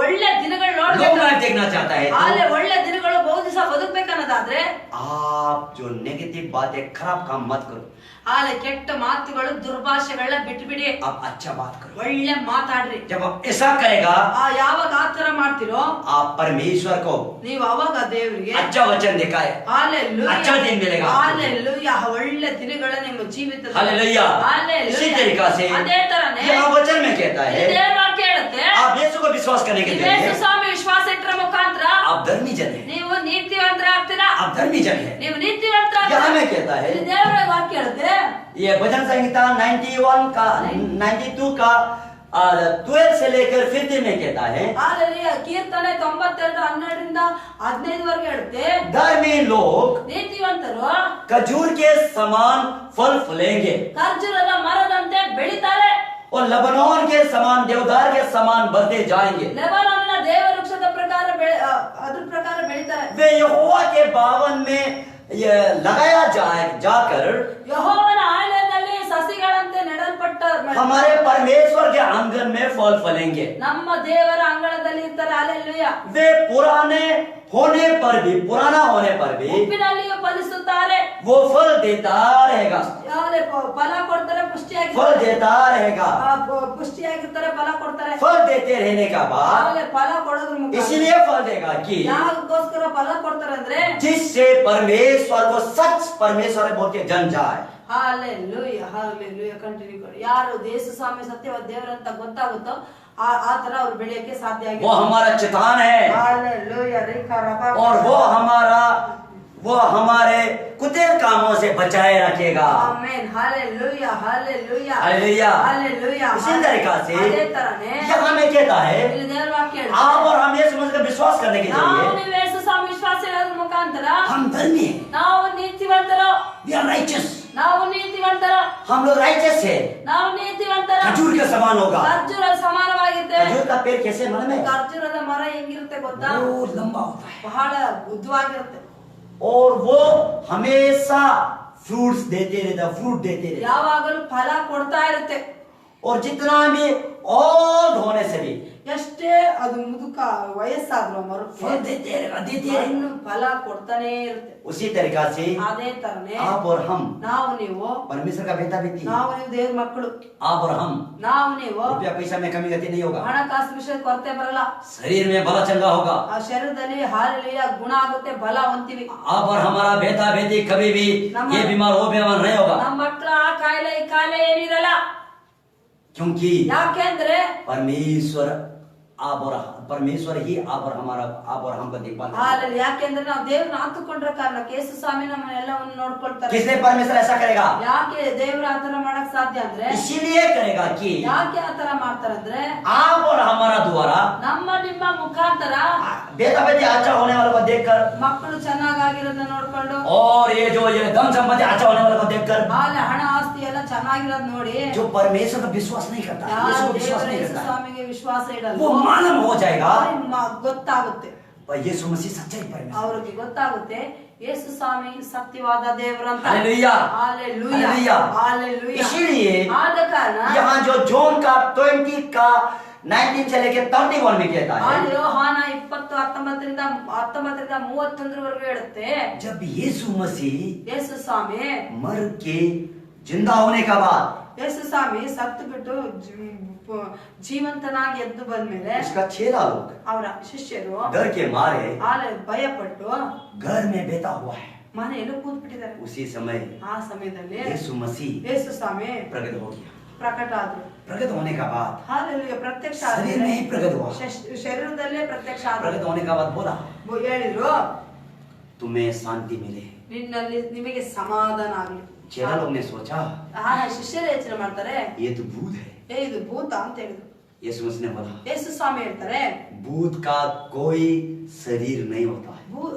ಒಳ್ಳೆ ದಿನಗಳು लो ನೋಡ್ಬೇಕು, लाइफ देखना चाहता है, ಹಾಲೆ तो ಒಳ್ಳೆ ದಿನಗಳು ಬಹು ದಿವಸ ಬದುಕಬೇಕನ್ನೋದಾದ್ರೆ आप जो नेगेटिव बातें खराब काम मत करो, ಹಾಲೆ ಕೆಟ್ಟ ಮಾತುಗಳು ದುರ್ಭಾಷೆಗಳನ್ನ ಬಿಟ್ಬಿಡಿ, आप अच्छा बात करो। ಒಳ್ಳೆ ಮಾತಾಡ್ರಿ. जब आप ऐसा करेगा ಯಾವಾಗ ಆತರ ಮಾಡ್ತಿರೋ आप परमेश्वर को ನೀವು ಅವಾಗ ದೇವರಿಗೆ अच्छा वचन दिखाए, ಹಾಲೆಲೂಯಾ अच्छा दिन मिलेगा। ಹಾಲೆಲೂಯಾ ಒಳ್ಳೆ ದಿನಗಳ ನಿಮ್ಮ ಜೀವಿತದಲ್ಲಿ हालेलुया। ಹಾಲೆಲೂಯಾ. इसी तरीका से ಅದೇ ತರನೇ यहाँ वचन में कहता है ದೇವರ ವಾಕ್ಯ ಹೇಳುತ್ತೆ, आप यीशु को विश्वास करने के ಯೇಸು लिए ಸ್ವಾಮಿ ವಿಶ್ವಾಸ ಇಟ್ಟರ ಮುಖಾಂತರ आप धर्मी जन है, ನೀವು ನೀತಿವಂತರಾಗ್ತೀರಾ, आप धर्मी जन है। ನೀವು यहाँ ನೀತಿವಂತರಾಗ್ತೀರಾ. में कहता है ದೇವರ ವಾಕ್ಯ ಹೇಳುತ್ತೆ, ये भजन संहिता 91 का 92 का 12 से लेकर 15 में कहता है ಹಾಲೆಲೂಯಾ. ಕೀರ್ತನೆ 92:12 15 ವರೆಗೆ ಹೇಳುತ್ತೆ, धर्मी लोग ನೀತಿವಂತರು खजूर के समान फल फूलेंगे ಖರ್ಜೂರದ ಮರದಂತೆ ಬೆಳಿತಾರೆ, और लबनोन के समान देवदार के समान बढ़ते जाएंगे। ಲೆಬನೋನಿನ ದೇವ ವೃಕ್ಷದ ಪ್ರಕಾರ ಅದ್ರ ಪ್ರಕಾರ ಬೆಳಿತಾರೆ. वे यहोवा के भवन में ये लगाया जाकर ಯೆಹೋವನ ಆಲಯದಲ್ಲಿ ಸಸಿಗಳಂತೆ ನೆಡಲ್ಪಟ್ಟ हमारे परमेश्वर के आंगन में फल फलेंगे। ನಮ್ಮ ದೇವರ ಅಂಗಳದಲ್ಲಿ ಇರ್ತಾರೆ. ಹಾಲೆಲೂಯಾ. वे पुराना होने पर भी ಉಪ್ಪಿನಲ್ಲಿಯೂ ಫಲಿಸುತ್ತಾರೆ, वो फल देता रहेगा, ಫಲ ಕೊಡ್ತಾರೆ, फल ಪುಷ್ಟಿಯಾಗಿ देता रहेगा। ಪುಷ್ಟಿಯಾಗಿರ್ತಾರೆ, ಫಲ ಕೊಡ್ತಾರೆ. फल देते रहने का बाद ಆಮೇಲೆ ಫಲ ಕೊಡೋದ್ರ ಮುಖಾಂತರ इसलिए फल देगा कि ಯಾರಿಗೋಸ್ಕರ ಫಲ ಕೊಡ್ತಾರೆ ಅಂದ್ರೆ जिससे परमेश्वर को सच परमेश्वर बोलते जन जाए। Hallelujah hallelujah. ಕಂಟಿನ್ಯೂ ಮಾಡಿ. ಯಾರು ಯೇಸು ಸ್ವಾಮಿ ಸತ್ಯವಾದ ದೇವರಂತ ಗೊತ್ತಾಗುತ್ತೋ ಆ ತರ ಅವ್ರು ಬೆಳೆಯಕ್ಕೆ ಸಾಧ್ಯ ಆಗಿದೆ. वो हमारा चट्टान है हालेलुया रेखा रबा और वो हमारे कुटिल कामों से बचाए रखेगा। आमीन हालेलुया हालेलुया हालेलुया। हालेलुया। इसी तरीका से ಅದೇ ತರನೇ यहाँ में कहता है ಇಲ್ಲಿ ದೇವರ ವಾಕ್ಯ ಹೇಳುತ್ತೆ, आप और हम यीशु मसीह का विश्वास करने के ನಾವು लिए ನೀವು ಯೇಸು ಸ್ವಾಮಿ ವಿಶ್ವಾಸ ಇಡೋದ್ರ ಮುಖಾಂತರ हम धर्मी हैं, ನಾವು ನೀತಿವಂತರು, we are righteous, ನಾವು ನೀತಿವಂತರು, हम लोग righteous है। ನಾವು ನೀತಿವಂತರು. खजूर के समान होगा। ಖರ್ಜೂರ ಸಮಾನವಾಗಿರ್ತೇವೆ. खजूर का पेड़ कैसे मालूम है? ಖರ್ಜೂರದ ಮರ ಹೆಂಗಿರುತ್ತೆ ಗೊತ್ತಾ? बहुत लंबा होता है ಬಹಳ ಉದ್ದವಾಗಿರುತ್ತೆ. और वो हमेशा फ्रूट देते रहते ಯಾವಾಗಲೂ ಫಲ ಕೊಡ್ತಾ ಇರುತ್ತೆ. और जितना भी ओल्ड होने से भी ಎಷ್ಟೇ ಅದು ಮುದುಕ ವಯಸ್ಸಾದ್ರೂ ಮರು फल देते रहेगा। ಇನ್ನು ಫಲ ಕೊಡ್ತಾನೆ ಇರುತ್ತೆ. उसी तरीका से ಅದೇ ತರನೇ आप और हम ನಾವು ನೀವು परमेश्वर का बेटा बेटी, ನಾವು ನೀವು ದೇವ್ರ ಮಕ್ಕಳು, आप और हम ನಾವು ನೀವು रुपया पैसा में कमी गति नहीं होगा, ಹಣಕಾಸು ವಿಷಯ ಕೊರತೆ ಬರಲ್ಲ, शरीर में बला चंगा होगा। ಆ ಶರೀರದಲ್ಲಿ ಹಾಲೆಲೂಯಾ ಗುಣ ಆಗುತ್ತೆ, ಬಲ ಹೊಂತೀವಿ. आप और हमारा बेटा बेटी कभी भी ये बीमार वो बीमार नहीं होगा, ನಮ್ಮ ಮಕ್ಕಳ ಆ ಕಾಯಿಲೆ ಈ ಕಾಯಿಲೆ ಏನಿರಲ್ಲ. क्योंकि ಯಾಕೆಂದ್ರೆ परमेश्वर ही आप और हमको देखभाल करेगा। ಹಾಲೆಲೂಯಾ. ಯಾಕೆಂದ್ರೆ ನಾವು ದೇವ್ರನ್ನ ಆತುಕೊಂಡ್ರ ಕಾರಣಕ್ಕೆ ಯೇಸು ಸ್ವಾಮಿ ನಮ್ಮನ್ನೆಲ್ಲವನ್ನು ನೋಡ್ಕೊಳ್ತಾರೆ. किसलिए परमेश्वर ऐसा करेगा? ಯಾಕೆ ದೇವ್ರ ಆತರ ಮಾಡಕ್ ಸಾಧ್ಯ ಅಂದ್ರೆ इसीलिए करेगा कि ಯಾಕೆ ಆತರ ಮಾಡ್ತಾರಂದ್ರೆ आप और हमारा द्वारा ನಮ್ಮ ನಿಮ್ಮ ಮುಖಾಂತರ बेटा बेटी अच्छा होने वालों को देखकर ಮಕ್ಕಳು ಚೆನ್ನಾಗಿರೋದನ್ನ ನೋಡ್ಕೊಂಡು और ये धन संपत्ति अच्छा होने वालों को देखकर ಹಾಲೆ ಹಣ ಆಸ್ತಿ ಎಲ್ಲ ಚೆನ್ನಾಗಿರೋದ್ ನೋಡಿ जो परमेश्वर का विश्वास नहीं करता, यीशु को विश्वास नहीं ಯೇಸು करता, ಸ್ವಾಮಿಗೆ ವಿಶ್ವಾಸ ಇಡಲ್ಲ, वो मालूम हो जाएगा ಗೊತ್ತಾಗುತ್ತೆ, यीशु मसीह सच्चाई परमेश्वर। ಅವ್ರಿಗೆ ಗೊತ್ತಾಗುತ್ತೆ ಯೇಸು ಸ್ವಾಮಿ ಸತ್ಯವಾದ ದೇವರಂತ. हालेलुया। Hallelujah hallelujah. ಹಾಲೆಲೂಯಾ. इसीलिए ಆದ ಕಾರಣ यहाँ जो जॉन का 20 का 19 से लेकर 31 में कहता है, ಅಲ್ಲಿ ಯೋಹಾನ 20:19ರಿಂದ 31ವರೆಗೂ ಹೇಳುತ್ತೆ, जब यीशु मसीह ಯೇಸು ಸ್ವಾಮಿ मर के जिंदा होने का बाद ಯೇಸು ಸ್ವಾಮಿ ಸತ್ತು ಬಿಟ್ಟು ಜೀವಂತನಾಗಿ ಎದ್ದು ಬಂದ್ಮೇಲೆ उसका चेला लोग ಅವರ ಶಿಷ್ಯರು डर के मारे ಭಯಪಟ್ಟು घर में बैठा हुआ है। ಮನೆಯಲ್ಲಿ ಕೂತ್ ಬಿಟ್ಟಿದ್ದಾರೆ। उसी समय ಆ ಸಮಯದಲ್ಲಿ यीशु मसीह ಯೇಸು ಸ್ವಾಮಿ प्रकट हो गया। ಪ್ರಕಟ ಆದ್ರು। प्रकट होने का बाद ಹಾಲೆಲೂಯಾ, ಪ್ರತ್ಯಕ್ಷ शरीर में ही प्रकट हुआ। ಶರೀರದಲ್ಲೇ ಪ್ರತ್ಯಕ್ಷ ಆದ್ರು। प्रकट होने का बाद बोला, ಹೇಳಿದ್ರು, तुम्हें शांति मिले। ನಿನ್ನಲ್ಲಿ ನಿಮಗೆ ಸಮಾಧಾನ ಆಗಲಿ। चेला लोग ने सोचा, ಶಿಷ್ಯರು ಯೋಚನೆ ಮಾಡ್ತಾರೆ, ये तो भूत है। ಇದು ಭೂತ ಅಂತ ಹೇಳಿದ್ರು। यीशु मसीह ने बोला, ಯೇಸು ಸ್ವಾಮಿ ಹೇಳ್ತಾರೆ, भूत का कोई शरीर नहीं होता है,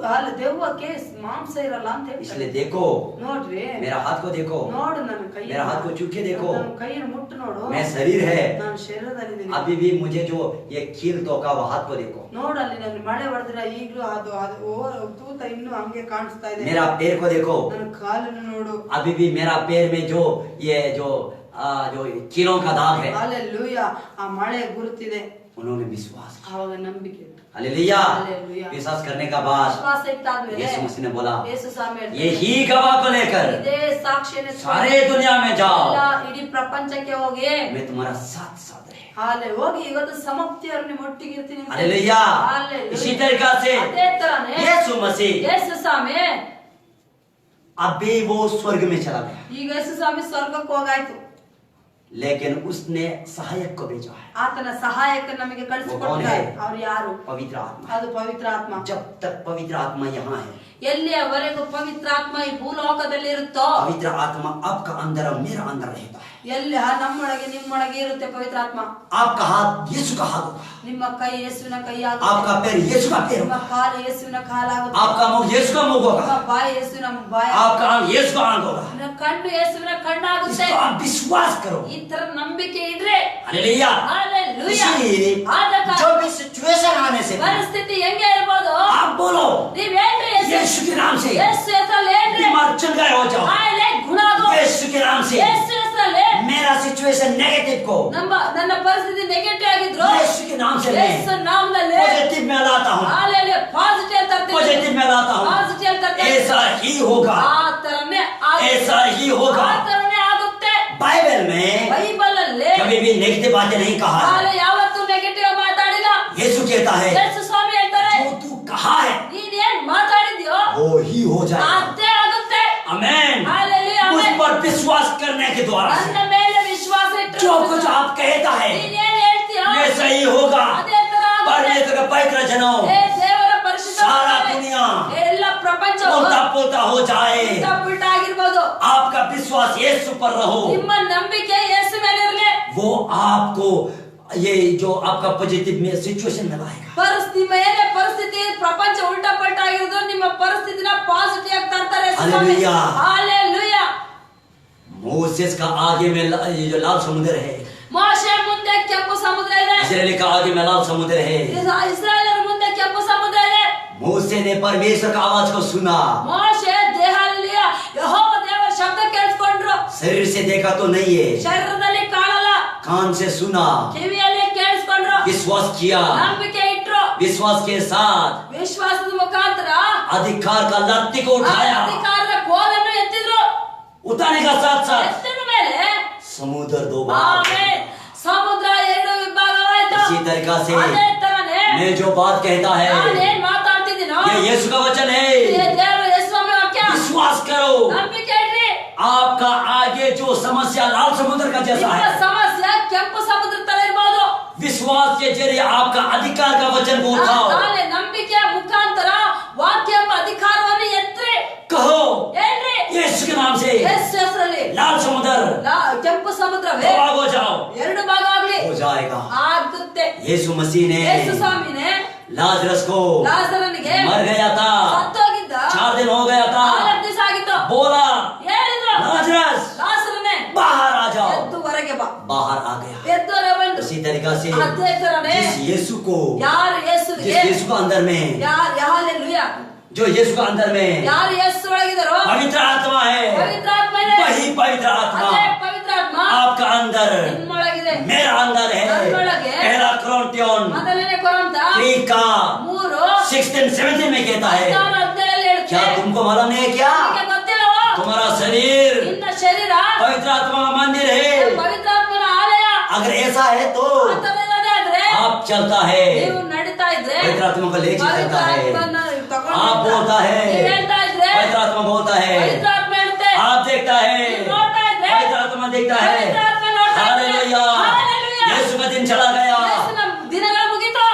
ದೆವ್ವಕ್ಕೆ ಮಾಂಸ ಇರಲ್ಲ ಅಂತ ಹೇಳ್ತಾರೆ। इसलिए देखो, ನೋಡ್ರಿ, मेरा हाथ को देखो, ನೋಡು ನನ್ನ ಕೈ, मेरा हाथ को छू के देखो, ನನ್ನ ಕೈಯನ್ನು ಮುಟ್ಟು ನೋಡು, मैं शरीर है। ನಾನು ಶರೀರದಲ್ಲಿದ್ದೀನಿ। अभी भी मुझे जो ये कील तो का वो हाथ को देखो, ನೋಡಲ್ಲಿ ನನ್ನ ಮಳೆ ಹೊಡೆದಿರ ಈಗಲೂ ಅದು ತೂತ ಇನ್ನೂ ಹಂಗೆ ಕಾಣಿಸ್ತಾ ಇದೆ। मेरा पैर को देखो, ನನ್ನ ಕಾಲನ್ನು ನೋಡು, अभी भी मेरा पैर में जो ये जो कीलों का दाग है। ಹಾಲೆಲೂಯಾ, ಆ ಮಳೆ ಗುರುತಿದೆ। उन्होंने विश्वास किया। ಆವಾಗ ನಂಬಿಕೆ ಇತ್ತು। हालेलुया। हालेलुया। विश्वास करने का बाद ವಿಶ್ವಾಸ ಇಟ್ಟಾದ್ಮೇಲೆ यीशु मसीह ने बोला, ಯೇಸು ಸ್ವಾಮಿ ಹೇಳ್ತಾರೆ, यही गवाह को लेकर ಇದೇ ಸಾಕ್ಷಿಯನ್ನು सारे दुनिया में जाओ, ಎಲ್ಲ ಇಡೀ ಪ್ರಪಂಚಕ್ಕೆ ಹೋಗಿ मैं तुम्हारा साथ साथ रहे। ಹಾಲೆ ಹೋಗಿ ಇವತ್ತು ಸಮಾಪ್ತಿಯವರು ನಿಮ್ಮ ಒಟ್ಟಿಗೆ ಇರ್ತೀನಿ ಅಂತ. हालेलुया। हालेलुया। इसी तरीका से ಅದೇ ತರನೇ यीशु मसीह ಯೇಸು ಸ್ವಾಮಿ अभी वो स्वर्ग में चला गया, ಈಗ ಯೇಸು ಸ್ವಾಮಿ ಸ್ವರ್ಗಕ್ಕೆ ಹೋಗಾಯ್ತು। लेकिन उसने सहायक को भेजा है। ಆತನ ಸಹಾಯಕ ನಮಗೆ ಕಳಿಸಿಕೊಟ್ಟಿದ್ದಾರೆ। ಅವ್ರು ಯಾರು? पवित्र आत्मा। ಅದು ಪವಿತ್ರ ಆತ್ಮ। जब तक पवित्र आत्मा यहाँ है, ಎಲ್ಲಿಯವರೆಗೂ ಪವಿತ್ರ ಆತ್ಮ ಈ ಭೂಲೋಕದಲ್ಲಿ ಇರುತ್ತೋ, पवित्र आत्मा आपका अंदर और मेरा अंदर रहता है। ಎಲ್ಲಿ ನಮ್ಮೊಳಗೆ ನಿಮ್ಮೊಳಗೆ ಇರುತ್ತೆ ಪವಿತ್ರ ಆತ್ಮ। आपका हाथ यीशु का हाथ होगा, ನಿಮ್ಮ ಕೈ ಯೇಸುವಿನ ಕೈ आपका ಆಗುತ್ತೆ, पैर यीशु का पैर ನಿಮ್ಮ होगा, ಕಾಲು ಯೇಸುವಿನ ಕಾಲಾಗುತ್ತೆ, आपका मुंह यीशु का मुंह ನಿಮ್ಮ होगा, ಬಾಯಿ ಯೇಸುವಿನ ಬಾಯಿ, आपका आंख यीशु का आंख होगा। ನಿಮ್ಮ ಕಣ್ಣು ಯೇಸುವಿನ ಕಣ್ಣಾಗುತ್ತೆ। इसको आप विश्वास करो। ಈ ತರ ನಂಬಿಕೆ ಇದ್ರೆ हालेलुया। ಹಾಲೆಲೂಯಾ, इसलिए ಆದ ಕಾರಣ जो भी सिचुएशन आने से ಪರಿಸ್ಥಿತಿ ಹೆಂಗೆ ಇರಬಹುದು, आप बोलो, ನೀವ್ ಹೇಳ್ರಿ यीशु के नाम से ಯೇಸು ಹೆಸರಲ್ಲಿ ಹೇಳ್ರಿ, बीमार चंगा हो जाओ, ಕಾಯಿಲೆ ಗುಣ ಆಗೋ, यीशु के नाम से ಯೇಸು ಹೆಸರಲ್ಲಿ मेरा सिचुएशन नेगेटिव को ನನ್ನ ಪರಿಸ್ಥಿತಿ ನೆಗೆಟಿವ್ ಆಗಿದ್ರು यीशु के नाम से मैं ಯೇಸು ನಾಮದಲ್ಲಿ पॉजिटिव में लाता हूँ, ಹಾಲೆಲೂಯಾ ಪಾಸಿಟಿವ್ ತರ್ತೀನಿ, पॉजिटिव में लाता हूँ। ಪಾಸಿಟಿವ್ ತರ್ತೀನಿ। ऐसा ही होगा, ಆ ತರನೇ ऐसा ही होगा। ಆ ತರನೇ ಆಗುತ್ತೆ। बाइबल में ಬೈಬಲ್ ಅಲ್ಲಿ कभी भी नेगेटिव बातें नहीं कहा है। ಹಾಲೆ ಯಾವತ್ತೂ ನೆಗೆಟಿವ್ ಮಾತಾಡಿಲ್ಲ। यीशु कहता है, ಯೇಸು ಸ್ವಾಮಿ ಹೇಳ್ತಾರೆ, जो तू कहा है ನೀನ್ ಏನ್ ಮಾತಾಡಿದ್ಯೋ वो ही हो जाएगा। ಅದೇ ಆಗುತ್ತೆ। आमेन। हालेलुया, उस आमेन। पर विश्वास करने के द्वारा ನನ್ನ ಮೇಲೆ ವಿಶ್ವಾಸ ಇಟ್ಟರೆ जो कुछ आप कहता है ನೀನ್ ಏನ್ ಹೇಳ್ತೀಯೋ ये सही होगा। ಅದೇ ತರ ಆಗುತ್ತೆ। परमेश्वर का पवित्र जनों, ಏ ದೇವರ ಪರಿಶುದ್ಧ सारा ಮಕ್ಕಳೇ, दुनिया ಎಲ್ಲ ಪ್ರಪಂಚ उल्टा पुल्टा हो जाए, ಉಲ್ಟಾ ಆಗಿರ್ಬೋದು, आपका विश्वास यीशु पर रहो। ನಿಮ್ಮ ನಂಬಿಕೆ ಯೇಸು ಮೇಲೆ ಇರಲಿ। वो आपको ये जो आपका पॉजिटिव में सिचुएशन में लाएगा। ಪರಿಸ್ಥಿತಿ ಪ್ರಪಂಚ ಉಲ್ಟಾ ಪಲ್ಟಾ ಆಗಿರೋದು ನಿಮ್ಮ ಪರಿಸ್ಥಿತಿನ ಪಾಸಿಟಿವ್ ಆಗಿ ತರ್ತಾರೆ ಯೇಸು ಸ್ವಾಮಿ। हालेलुया। ಹಾಲೆಲೂಯಾ। मोसेस का आगे में ये जो लाल समुद्र है, ಮೋಶೆ ಮುಂದೆ ಕೆಂಪು ಸಮುದ್ರ ಇದೆ, इस्राएल का आगे में लाल समुद्र है। ಇಸ್ರಾಯೇಲರ ಮುಂದೆ ಕೆಂಪು ಸಮುದ್ರ ಇದೆ। मूसे ने परमेश्वर का आवाज को सुना, ಮೋಶೆ ದೇಹದಲ್ಲಿ ಯೆಹೋವ ದೇವರ ಶಬ್ದ ಕೇಳಿಸ್ಕೊಂಡ್ರು। शरीर से देखा तो नहीं है, ಶರೀರದಲ್ಲಿ ಕಾಣಲ್ಲ, कान से सुना, ಕಿವಿಯಲ್ಲಿ ಕೇಳಿಸ್ಕೊಂಡ್ರು, विश्वास किया, ನಂಬಿಕೆ ಇಟ್ರು, विश्वास के साथ ವಿಶ್ವಾಸದ ಮುಖಾಂತರ अधिकार का लत्ती को उठाया, ಅಧಿಕಾರದ ಕೋಲನ್ನು ಎತ್ತಿದ್ರು। उठाने का साथ साथ ಎತ್ತಿದ ಮೇಲೆ समुद्र दो भाग। ಆಮೆನ್, ಸಮುದ್ರ ಎರಡು ವಿಭಾಗವಾಯಿತು। इसी तरीका से ಅದೇ ತರನೇ मैं जो बात कहता है ನಾನೇನ್ ಮಾತಾಡ್ತಿದ್ದೀನೋ ये यीशु का वचन है। ಇದು ದೇವರ ಯೇಸು ಸ್ವಾಮಿ ವಾಕ್ಯ। विश्वास करो, ನಂಬಿಕೆ ಇಡ್ರಿ। आपका आगे जो समस्या लाल समुद्र का जैसा ನಿಮ್ಮ है, ಸಮಸ್ಯೆ ಕೆಂಪು ಸಮುದ್ರ ತರ ಇರಬಹುದು, विश्वास के जरिए आपका अधिकार का वचन को उठाओ, ನಾಳೆ ನಂಬಿಕೆಯ ಮುಖಾಂತರ ವಾಕ್ಯ ಎಂಬ ಅಧಿಕಾರವನ್ನು ಎತ್ರಿ कहो ಹೇಳ್ರಿ, यीशु के नाम से ಯೇಸು ಹೆಸರಲ್ಲಿ लाल समुद्र ಕೆಂಪು ಸಮುದ್ರವೇ दो भाग हो जाओ, ಎರಡು ಭಾಗ ಆಗ್ಲಿ, हो जाएगा। ಆಗುತ್ತೆ। यीशु मसीह ने ಯೇಸು ಸ್ವಾಮಿನೇ लाजरस को ಲಾಜರನಿಗೆ मर गया था, ಸತ್ತೋಗಿದ್ದ 4 दिन हो गया था, 4 ದಿವಸ ಆಗಿತ್ತು, बोला ಹೇಳಿದ್ರು लाजरस ಲಾಜರನೇ बाहर आ जाओ, ಎದ್ದು ಹೊರಗೆ ಬಾ, बाहर आ गया। ಎದ್ದು ಹೊರಗೆ ಬಂದು उसी तरीका से ಅದೇ ತರನೇ जिस यीशु को ಯಾರು जिस ಯೇಸುವಿಗೆ यीशु को अंदर में ಹಾಲೆಲೂಯಾ जो यीशु का अंदर में ಯಾರು ಯೇಸು ಒಳಗಿದಾರೋ पवित्र आत्मा है, ಪವಿತ್ರ ಆತ್ಮ ಇದೆ, वही पवित्र आत्मा ಅದೇ ಪವಿತ್ರ ಆತ್ಮ आपका अंदर ನಿಮ್ಮೊಳಗಿದೆ, मेरा अंदर है। ನನ್ನೊಳಗೆ पहला का 3 6th and 7th में कहता है, 17 ಹೇಳುತ್ತೆ. क्या तुमको मालूम नहीं है क्या? ನಿಮಗೆ ಗೊತ್ತಿಲ್ಲವೋ? तुम्हारा शरीर ನಿನ್ನ ಶರೀರ पवित्र आत्मा का मंदिर है। ಪವಿತ್ರಾತ್ಮನ ಆಲಯ. अगर ऐसा है तो ಆ ಥರ ಇರೋದೇ ಆದ್ರೆ आप चलता है, ನೀವು ನಡೀತಾ ಇದ್ರೆ पवित्र आत्मा को लेके चलता है। ಪವಿತ್ರಾತ್ಮನ ತಗೊಂಡು आप बोलता है, ನೀವು ಹೇಳ್ತಾ ಇದ್ರೆ पवित्र आत्मा बोलता है। ಪವಿತ್ರಾತ್ಮ ಹೇಳುತ್ತೆ. आप देखता है, ನೀವು ನೋಡ್ತಾ ಇದ್ರೆ पवित्र आत्मा देखता है। ಪವಿತ್ರಾತ್ಮ ನೋಡ್ತಾ ಇದ್ರೆ. Hallelujah, hallelujah. यीशु का दिन चला गया, ಯೇಸುವಿನ ದಿನಗಳು ಮುಗೀತು.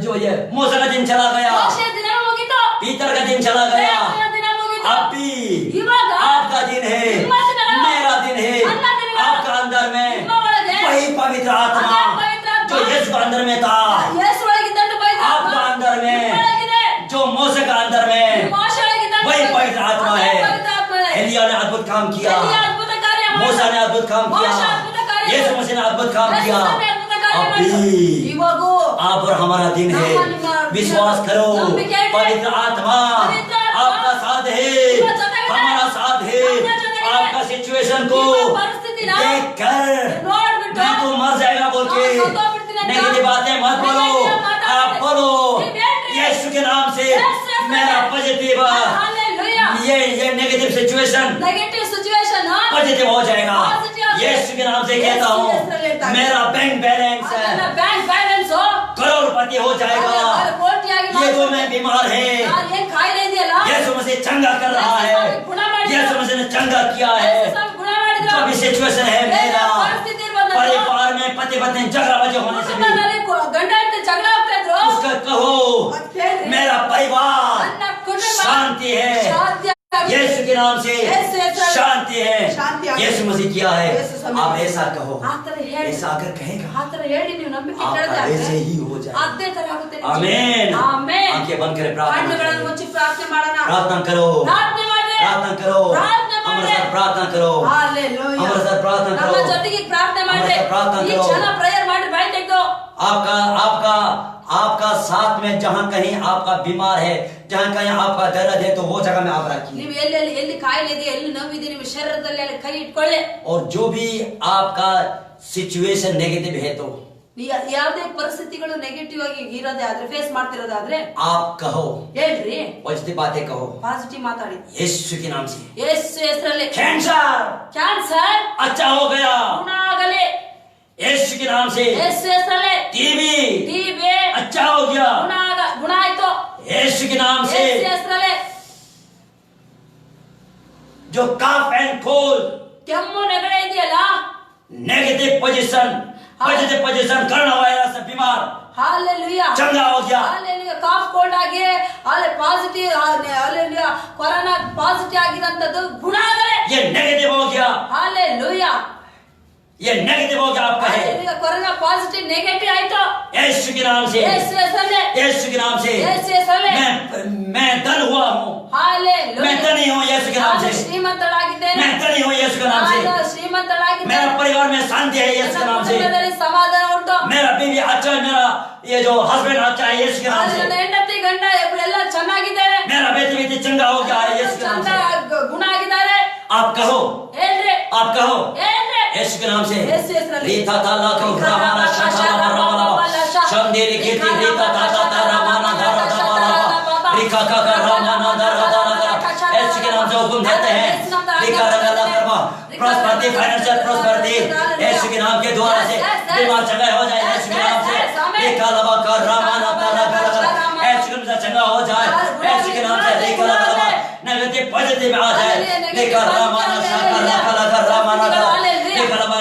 जो ये मूसा का दिन चला गया, ಮೋಶೆಯ ದಿನಗಳು ಮುಗೀತು. पीतर का दिन चला गया। ಯೇಸುವಿನ ದಿನ ಮುಗೀತು. अब भी ಇವಾಗ आपका दिन है, ನಿಮ್ಮ ದಿನಗಳು, मेरा दिन है। ನನ್ನ ದಿನಗಳು, आपका अंदर में ನಿಮ್ಮ ಒಳಗೆ वही पवित्र आत्मा ಅದೇ ಪವಿತ್ರ ಆತ್ಮ जो यीशु का अंदर में था, ಯೇಸು ಒಳಗಿದ್ದಂತೆ ಪವಿತ್ರ ಆತ್ಮ आपका अंदर में ನಿಮ್ಮ ಒಳಗಿದೆ. जो मूसा का अंदर में ಮೋಶೆ ಒಳಗಿದ್ದಂತೆ वही पवित्र आत्मा ಅದೇ है। ಪವಿತ್ರ ಆತ್ಮ है. एलिया ने अद्भुत काम किया, ಎಲಿಯ ಅದ್ಭುತ ಕಾರ್ಯ ಮಾಡಿದ. मूसा ने अद्भुत काम किया, ಮೋಶೆ ಅದ್ಭುತ ಕಾರ್ಯ ಮಾಡಿದ. यीशु मसीह ने अद्भुत काम ಯೇಸು किया। ಸ್ವಾಮಿ ಅದ್ಭುತ ಕಾರ್ಯ अब ಮಾಡಿದ. भी ಇವಾಗೂ आप और हमारा दिन है, विश्वास करो, ನಂಬಿಕೆ ಇಡಿ. पवित्र आत्मा पवित्र आत्मा आपका साथ है, ನಿಮ್ಮ ಜೊತೆಗಿದೆ. हमारा साथ है। ನಮ್ಮ ಜೊತೆಗಿದೆ. आपका सिचुएशन को ನಿಮ್ಮ ಪರಿಸ್ಥಿತಿನ देख कर ನೋಡ್ಬಿಟ್ಟು मैं तो मर जाएगा बोल के ನಾನು ಸತ್ತೋಗ್ಬಿಡ್ತೀನಿ ಅಂತ नेगेटिव बातें मत बोलो, ನೆಗೆಟಿವ್ ಮಾತಾಡಬೇಡಿ. आप बोलो ನೀವು ಹೇಳ್ರಿ. यीशु के नाम से ಯೇಸು मेरा पॉजिटिव Hallelujah. ये negative situation negative situation positive हो जाएगा। Positive हो जाएगा। यीशु के नाम से कहता यीशु हूँ, के नाम से कहता हूँ। मेरा बैंक बैलेंस ನನ್ನ ಬ್ಯಾಂಕ್ ಬ್ಯಾಲೆನ್ಸ್ करोड़पति हो जाएगा। ಕೋಟಿಯಾಗಿ ये जो मैं बीमार है, ನಾನು ಏನ್ ಕಾಯಿಲೆ ಇದೆಯಲ್ಲ यीशु मसीह चंगा कर रहा है, यीशु मसीह ने चंगा किया है। ಗುಣ ಮಾಡಿದ್ರು. जो भी सिचुएशन है मेरा, ಪರಿಸ್ಥಿತಿ ಇರ್ಬೋದು. परिवार में पति पत्नी झगड़ा वजह होने से भी ಕುಟುಂಬದಲ್ಲಿ ಗಂಡ ಹೆಂಡತಿ ಜಗಳ ಆಗ್ತಾ ಇದ್ರು. उसका कहो ಅದ್ ಹೇಳ್ರಿ. मेरा परिवार ನನ್ನ ಕುಟುಂಬ शांति है, ಶಾಂತಿ ಆಗಿದೆ. यीशु के नाम से यीशु ಹೆಸರಲ್ಲಿ शांति है। ಶಾಂತಿ ಆಗಿದೆ. यीशु मसीह किया है, यीशु समय आप ऐसा कहो, ಆ ಥರ ಹೇಳಿ. ऐसा अगर कहेगा ಆ ಥರ ಹೇಳಿ ನೀವು ನಂಬಿಕೆ आपका ಇಟ್ಟರೆ ऐसे ही हो जाएगा। ಅದೇ ತರ ಆಗುತ್ತೆ ನಿಮ್ಮ आमीन। ಜೀವನ. ಆಮೆನ್. आंखें बंद करें, प्रार्थना ಕಣ್ಣುಗಳನ್ನು करें। ಮುಚ್ಚಿ ಪ್ರಾರ್ಥನೆ ಮಾಡೋಣ. प्रार्थना करो, ಪ್ರಾರ್ಥನೆ ಮಾಡ್ರಿ. प्रार्थना करो, ಪ್ರಾರ್ಥನೆ हमारे ಮಾಡ್ರಿ. साथ प्रार्थना करो, Hallelujah. हमारे साथ प्रार्थना ನಮ್ಮ करो। ಜೊತೆಗೆ ಪ್ರಾರ್ಥನೆ ಮಾಡ್ರಿ. हमारे साथ प्रार्थना ಈ करो। ಕ್ಷಣ ಪ್ರೇಯರ್ ಮಾಡ್ರಿ, ಬಾಯಿ ತೆಗೆದು. आपका आपका आपका साथ में जहां कहीं आपका बीमार है, जहां कहीं आपका दर्द है, तो वो जगह में आप रखिए। ನೀವು ಎಲ್ಲಿ ಕಾಯಿಲೆ ಇದೆ, ಎಲ್ಲಿ ನೋವಿದೆ ನಿಮ್ಮ ಶರೀರದಲ್ಲಿ ಅಲ್ಲಿ ಕೈ ಇಟ್ಕೊಳ್ಳಿ. और जो भी आपका सिचुएशन नेगेटिव है तो ಯಾವುದೇ ಪರಿಸ್ಥಿತಿಗಳು ನೆಗೆಟಿವ್ ಆಗಿ ಇರೋದೇ ಆದ್ರೆ ಫೇಸ್ ಮಾಡ್ತಿರೋದಾದ್ರೆ आप कहो, ಹೇಳ್ರಿ, पॉजिटिव बातें कहो, ಪಾಸಿಟಿವ್ ಮಾತಾಡಿ. यीशु के नाम से ಯೇಸು ಹೆಸರಲ್ಲಿ कैंसर ಕ್ಯಾನ್ಸರ್ अच्छा हो गया, ಗುಣ ಆಗಲಿ. यीशु के नाम से ಯೇಸು ಹೆಸರಲ್ಲಿ टीबी ಟಿಬಿ अच्छा हो गया, ಗುಣ ಆಯ್ತು. यीशु के नाम से ಯೇಸು ಹೆಸರಲ್ಲಿ जो कफ एंड कोल्ड ಕೆಮ್ಮು ನೆಗಡೆ ಇದೆಯಲ್ಲ, negative position positive position corona virus से बीमार ಹಾಲೆಲೂಯಾ चंगा हो गया। ಹಾಲೆಲೂಯಾ. ಕಾಫ್ ಕೋಲ್ಡ್ ಆಗಿ ಅಲ್ಲಿ ಪಾಸಿಟಿವ್ ಹಾಲೆಲೂಯಾ ಕೊರೋನಾ ಪಾಸಿಟಿವ್ ಆಗಿರಂತದ್ದು ಗುಣ ಆಗಲಿ. ये नेगेटिव हो गया, ಹಾಲೆಲೂಯಾ ये नेगेटिव हो गया आपका है, ಹಾಲೆಲೂಯಾ. ಕೊರೋನಾ ಪಾಸಿಟಿವ್ ನೆಗೆಟಿವ್ ಆಯ್ತು. यीशु के नाम से ಯೇಸು ಹೆಸರಲ್ಲಿ यीशु के नाम से ಯೇಸು ಹೆಸರಲ್ಲಿ मैं धन हुआ हूँ, मैं ಹಾಲೆಲೂಯಾ. धनी हूँ यीशु के नाम ನಾನು से, ಶ್ರೀಮಂತಳಾಗಿದ್ದೇನೆ. मैं धनी हूँ यीशु के नाम से, ನಾನು ಶ್ರೀಮಂತಳಾಗಿದ್ದೇನೆ. मेरा परिवार में शांति है यीशु के ನನ್ನ नाम से, ಕುಟುಂಬದಲ್ಲಿ ಸಮಾಧಾನ ಉಂಟು. मेरा बीवी अच्छा है, मेरा ये जो हस्बैंड अच्छा है यीशु के नाम से, ನನ್ನ ಹೆಂಡತಿ ಗಂಡ ಎಲ್ಲ ಚೆನ್ನಾಗಿದ್ದಾರೆ. मेरा बेटी बेटी चंगा हो गया है यीशु के नाम से। ಗುಣ ಆಗಿದ್ದಾರೆ. आप कहो, ಹೇಳ್ರಿ, आप कहो ಹೇಳ್ರಿ. यीशु के नाम से ಯೇಸು ಹೆಸರಲ್ಲಿ रीता ताला को रामाना शताला रामाना शंदेरी कीर्ति रीता ताता रामाना धारा धारा रिका का रामाना धारा धारा यीशु के नाम से हुक्म देते हैं रिका रंगला करवा प्रॉस्पेरिटी फाइनेंशियल प्रॉस्पेरिटी यीशु के नाम के द्वारा से बीमार चंगा हो जाए यीशु के नाम से रिका लवा का रामाना ताला यीशु के नाम से चंगा हो जाए यीशु के नाम से रिका लवा नेगेटिव पॉजिटिव आ जाए रिका रामाना शताला कला रामाना रिका लवा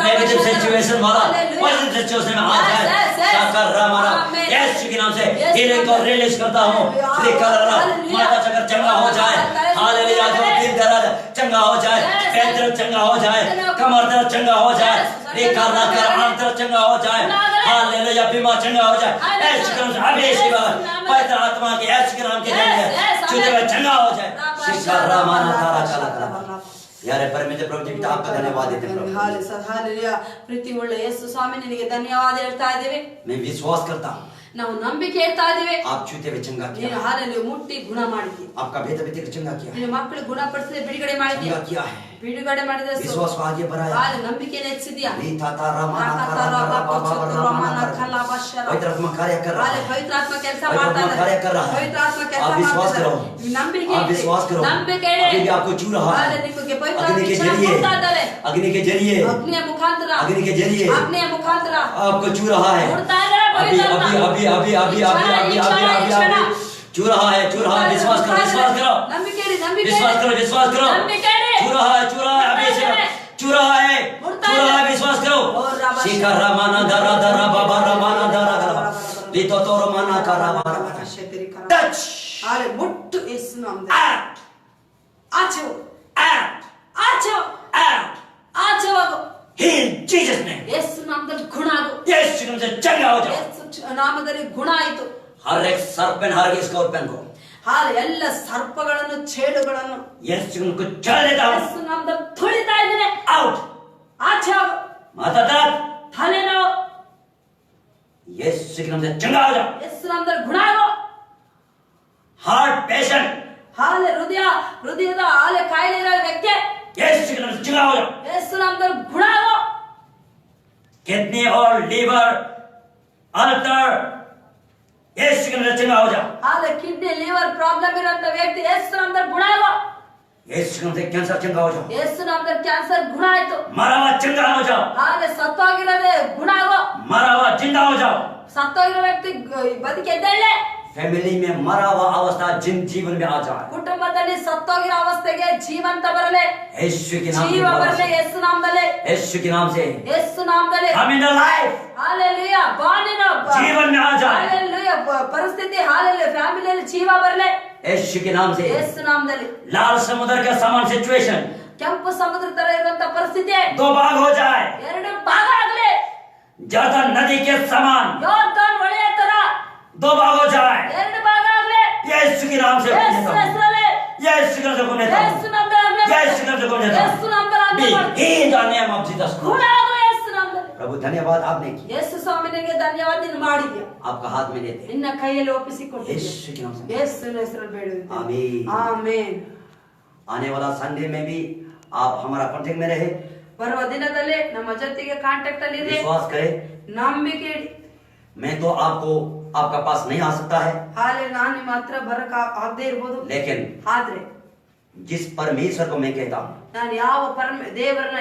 नेगेटिव सिचुएशन वाला पॉजिटिव सिचुएशन में आ जाए साकार रामाना यीशु के नाम से हीलिंग को रिलीज करता हूँ रिका लवा माता चक्कर चंगा हो जाए हालेलुया जो दिल दर्द चंगा हो जाए पैर दर्द चंगा हो जाए कमर दर्द चंगा हो जाए रिका लगा आंत दर्द चंगा हो जाए हालेलुया बीमार चंगा हो जाए यीशु के नाम से अभिषेक पवित्र आत्मा के यीशु के नाम के जरिए चुने हुए चंगा हो जाए शिक्षा रामाना तारा चला करा यारे परमेश्वर प्रभु जी पिता आपका धन्यवाद देते हैं प्रभु ಹಾಲೆಲೂಯಾ. ಪ್ರೀತಿ ಉಳ್ಳ ಯೇಸು ಸ್ವಾಮಿ ನಿನಗೆ ಧನ್ಯವಾದ ಹೇಳ್ತಾ ಇದ್ದೇವೆ. मैं विश्वास करता हूँ ನಾವು ನಂಬಿಕೆ ಇಡ್ತಾ ಇದೀವಿ. आप छूते हुए चंगा किया, ನೀನು ಹಾಲೆಲೂಯ ಮುಟ್ಟಿ ಗುಣ ಮಾಡಿದಿ. आपका भेद भेद चंगा किया, ನಿನ್ನ ಮಕ್ಕಳು ಗುಣಪಡಿಸಿದೆ, ಬಿಡುಗಡೆ ಮಾಡಿದಿ. चंगा किया है, ಬಿಡುಗಡೆ ಮಾಡಿದ विश्वास को आगे बढ़ाया, ಹಾಲೆ ನಂಬಿಕೆಯನ್ನು ಹೆಚ್ಚಿದ್ಯಾ. रीता तारा माना करा पवित्र आत्मा कार्य कर रहा ಹಾಲೆ है, ಪವಿತ್ರ ಆತ್ಮ ಕೆಲಸ पवित्र ಮಾಡ್ತಾ आत्मा कार्य कर रहा ಇದ್ದಾರೆ. है, ಪವಿತ್ರ ಆತ್ಮ ಕೆಲಸ आप विश्वास ಮಾಡ್ತಾ करो, ಇದ್ದಾರೆ. ನಂಬಿಕೆ आप विश्वास करो, ನಂಬಿಕೆ अभी भी आपको छू रहा ಹಾಲೆ है, ನಿಮಗೆ ಪವಿತ್ರ अग्नि के ಆತ್ಮ जरिए, ಕೊಡ್ತಾ ಇದ್ದಾರೆ. अग्नि के जरिए, ಅಗ್ನಿಯ ಮುಖಾಂತರ, अग्नि के जरिए ಅಗ್ನಿಯ ಮುಖಾಂತರ आपको छू रहा है, ಕೊಡ್ತಾ ಇದ್ದಾರೆ. अभी ಪವಿತ್ರ ಆತ್ಮ अभी अभी अभी अभी अभी अभी अभी अभी अभी छू रहा है, छू रहा है, विश्वास करो, विश्वास करो, ನಂಬಿಕೆ ಇಡಿ, ನಂಬಿಕೆ विश्वास करो, विश्वास करो, ನಂಬಿಕೆ ಇಡಿ. छू रहा है, छू रहा है, अभी से छू रहा है, छू रहा है, विश्वास करो। शिखा रामाना दरा दरा बाबा रामाना दरा गला लीतो तो रामाना करा टच ಹಾಲೆ ಮುಟ್ಟು ಯೇಸು ನಾಮದಲ್ಲಿ act ಆಚೆ ಹೋಗು, act ಆಚೆ ಹೋಗು, act ಆಚೆ ಹೋಗು. in Jesus name, ಯೇಸು ನಾಮದಲ್ಲಿ ಗುಣ ಆಗು. यीशु के नाम से चंगा हो जाओ। ಯೇಸು ನಾಮದಲ್ಲಿ ಗುಣ ಆಯಿತು. हर एक सर्पेंट हर एक स्कॉर्पियन को ಹಾಲೆ ಎಲ್ಲ ಸರ್ಪಗಳನ್ನು ಚೇಳುಗಳನ್ನು यीशु के नाम को चल देता हूँ, ಯೇಸು ನಾಮದಲ್ಲಿ ತುಳಿತಾ ಇದ್ದೇನೆ. आउट ಆಚೆ ಹೋಗು. माता दर्द ತಲೆನೋವು यीशु के नाम से चंगा हो जाओ। ಯೇಸು ನಾಮದಲ್ಲಿ ಗುಣ ಆಗು. हार्ट पेशेंट ಹಾಲೆ ಹೃದಯದ ಹಾಲೆ ಕಾಯಿಲೆ ಇರೋ ವ್ಯಕ್ತಿ यीशु के नाम से चंगा हो जाओ। ಯೇಸು ನಾಮದಲ್ಲಿ ಗುಣ ಆಗು. किडनी और लीवर अल्टर यीशु के नाम से चंगा हो जाओ। ಹಾಲೆ ಕಿಡ್ನಿ ಲಿವರ್ ಪ್ರಾಬ್ಲಮ್ ಇರೋಂತ ವ್ಯಕ್ತಿ ಯೇಸು ನಾಮದಲ್ಲಿ ಗುಣ ಆಗು. यीशु के नाम से कैंसर चंगा हो जाओ। ಯೇಸು ನಾಮದಲ್ಲಿ ಕ್ಯಾನ್ಸರ್ ಗುಣ ಆಯ್ತು. मरा हुआ चंगा हो जाओ। ಹಾಲೆ ಸತ್ತೋಗಿರೋದೇ ಗುಣ ಆಗು. मरा हुआ जिंदा हो जाओ। ಸತ್ತೋಗಿರೋ ವ್ಯಕ್ತಿ ಬದುಕೆದ್ದೇಳೆ. फैमिली में मरा हुआ अवस्था जिन जीवन में आ जाए, ಕುಟುಂಬದಲ್ಲಿ ಸತ್ತೋಗಿರೋ ಅವಸ್ಥೆಗೆ ಜೀವಂತ ಬರಲೆ, यीशु के नाम ಜೀವ ಬರಲೆ. ಯೇಸು ನಾಮದಲ್ಲಿ, यीशु के नाम से ಯೇಸು ನಾಮದಲ್ಲಿ. हम इन लाइफ ಹಾಲೆಲೂಯಾ. ಬಾನಿನ जीवन में आ जाए, ಹಾಲೆಲೂಯಾ. ಪರಿಸ್ಥಿತಿ ಹಾಲೆಲೂಯಾ ಫ್ಯಾಮಿಲಿಯಲ್ಲಿ ಜೀವ ಬರಲೆ. यीशु के नाम से ಯೇಸು ನಾಮದಲ್ಲಿ. लाल समुद्र के समान सिचुएशन ಕೆಂಪು ಸಮುದ್ರ ತರ ಇರುವಂತ ಪರಿಸ್ಥಿತಿ दो भाग हो जाए, ಎರಡು ಭಾಗ ಆಗಲಿ. जर्दन नदी के समान ಯೋರ್ದಾನ್ ಹೊಳೆಯ ತರ दो भाग हो जाए, ಎರಡು ಭಾಗ ಆಗಲಿ. यीशु के नाम से ಯೇಸು ಹೆಸರಲ್ಲಿ, यीशु के नाम से बोलने ಯೇಸು ನಾಮದಲ್ಲಿ ಆಜ್ಞೆ यीशु के नाम से बोलने ಯೇಸು ನಾಮದಲ್ಲಿ ಆಜ್ಞೆ ಮಾಡು. in the name of Jesus Christ। ಗುಣ ಆಗು ಯೇಸು ನಾಮದಲ್ಲಿ. प्रभु धन्यवाद आपने किया, ಯೇಸು ಸ್ವಾಮಿನಿಗೆ ಧನ್ಯವಾದ. ನೀನು ಮಾಡಿದ್ಯಾ, आपका हाथ में लेते हैं ನಿನ್ನ ಕೈಯಲ್ಲಿ ಒಪ್ಪಿಸಿಕೊಟ್ಟಿದ್ಯಾ. यीशु के नाम से। ಯೇಸುವಿನ ಹೆಸರಲ್ಲಿ ಬೇಡುತ್ತೇನೆ. आमीन। ಆಮೆನ್. आने वाला संडे में भी आप हमारा कांटेक्ट में रहे, ಬರುವ ದಿನದಲ್ಲಿ ನಮ್ಮ ಜೊತೆಗೆ ಕಾಂಟ್ಯಾಕ್ಟ್ ಅಲ್ಲಿ ಇರಿ. विश्वास करें। ನಂಬಿಕೆ ಇಡಿ. मैं तो आपको आपका पास नहीं आ सकता है, ಹಾಲೆ ನಾನು ನಿಮ್ಮ ಹತ್ರ ಬರಕ ಆಗದೆ ಇರ್ಬೋದು. लेकिन ಆದ್ರೆ जिस परमेश्वर को मैं कहता हूँ ನಾನು ಯಾವ ದೇವರನ್ನ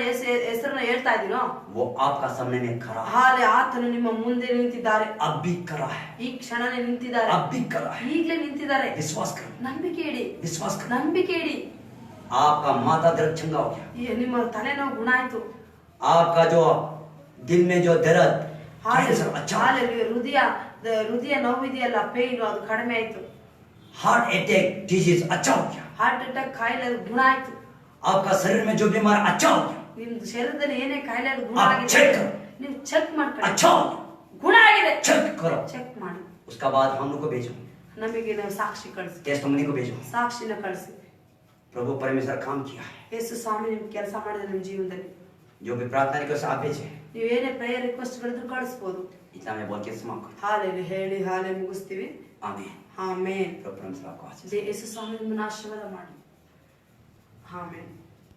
ಹೆಸರನ್ನ ಹೇಳ್ತಾ ಇದ್ದೀನೋ वो आपका सामने में खड़ा है, ಹಾಲೆ ಆತನು ನಿಮ್ಮ ಮುಂದೆ ನಿಂತಿದ್ದಾರೆ. अब भी खड़ा है, ಈ ಕ್ಷಣನೇ ನಿಂತಿದ್ದಾರೆ. अब भी खड़ा है। ಈಗಲೇ ನಿಂತಿದ್ದಾರೆ. विश्वास करो, ನಂಬಿಕೆ ಇಡಿ, विश्वास करो। ನಂಬಿಕೆ ಇಡಿ. आपका माथा दर्द चंगा हो गया, ನಿಮ್ಮ ತಲೆನೋವು ಗುಣ ಆಯ್ತು. आपका जो दिल में जो दर्द ಹಾಲೆ कैंसर अच्छा हो गया, ಹೃದಯ ನೋವಿದೆಯಲ್ಲ, ಪೇನ್ ಅದು ಕಡಿಮೆ ಆಯ್ತು. हार्ट अटैक डिजीज अच्छा हो गया, ಹಾರ್ಟ್ ಅಟ್ಯಾಕ್ ಕಾಯಿಲೆ ಅದು ಗುಣ ಆಯ್ತು. आपका शरीर में जो बीमार अच्छा हो गया, ನಿಮ್ದು ಶರೀರದಲ್ಲಿ ಏನೇ ಕಾಯಿಲೆ ಅದು ಗುಣ आप ಆಗಿದೆ. check करो, ನೀವು ಚೆಕ್ ಮಾಡ್ಕೊಳ್ಳಿ. अच्छा हो गया, ಗುಣ ಆಗಿದೆ, चेक करो। ಚೆಕ್ ಮಾಡಿ. उसका बाद हम लोग को भेजो, ನಮಗೆ ನಾವು ಸಾಕ್ಷಿ ಕಳಿಸಿ, टेस्टमनी को भेजो। ಸಾಕ್ಷಿನ ಕಳಿಸಿ. प्रभु परमेश्वर काम किया है, ಯೇಸು ಸ್ವಾಮಿ ನಿಮ್ಗೆ ಕೆಲಸ ಮಾಡಿದ ನಿಮ್ಮ ಜೀವನದಲ್ಲಿ. जो भी प्रार्थना रिक्वेस्ट आप भेजे, ನೀವು ಏನೇ ಪ್ರೇಯರ್ ರಿಕ್ವೆಸ್ಟ್ ಗಳಿದ್ರು ಕಳಿಸ್ಬೋದು. इतना मैं बोल के समाप्त करता ಹಾಲೆ ಹೇಳಿ ಹಾಲೆ ಮುಗಿಸ್ತೀವಿ. हूं। आमीन। ಆಮೇನ್. प्रभु परमेश्वर आपको आशीष ಯೇಸು ಸ್ವಾಮಿ ನಿಮ್ಮನ್ನ ಆಶೀರ್ವಾದ ಮಾಡಿ. ಆಮೇನ್.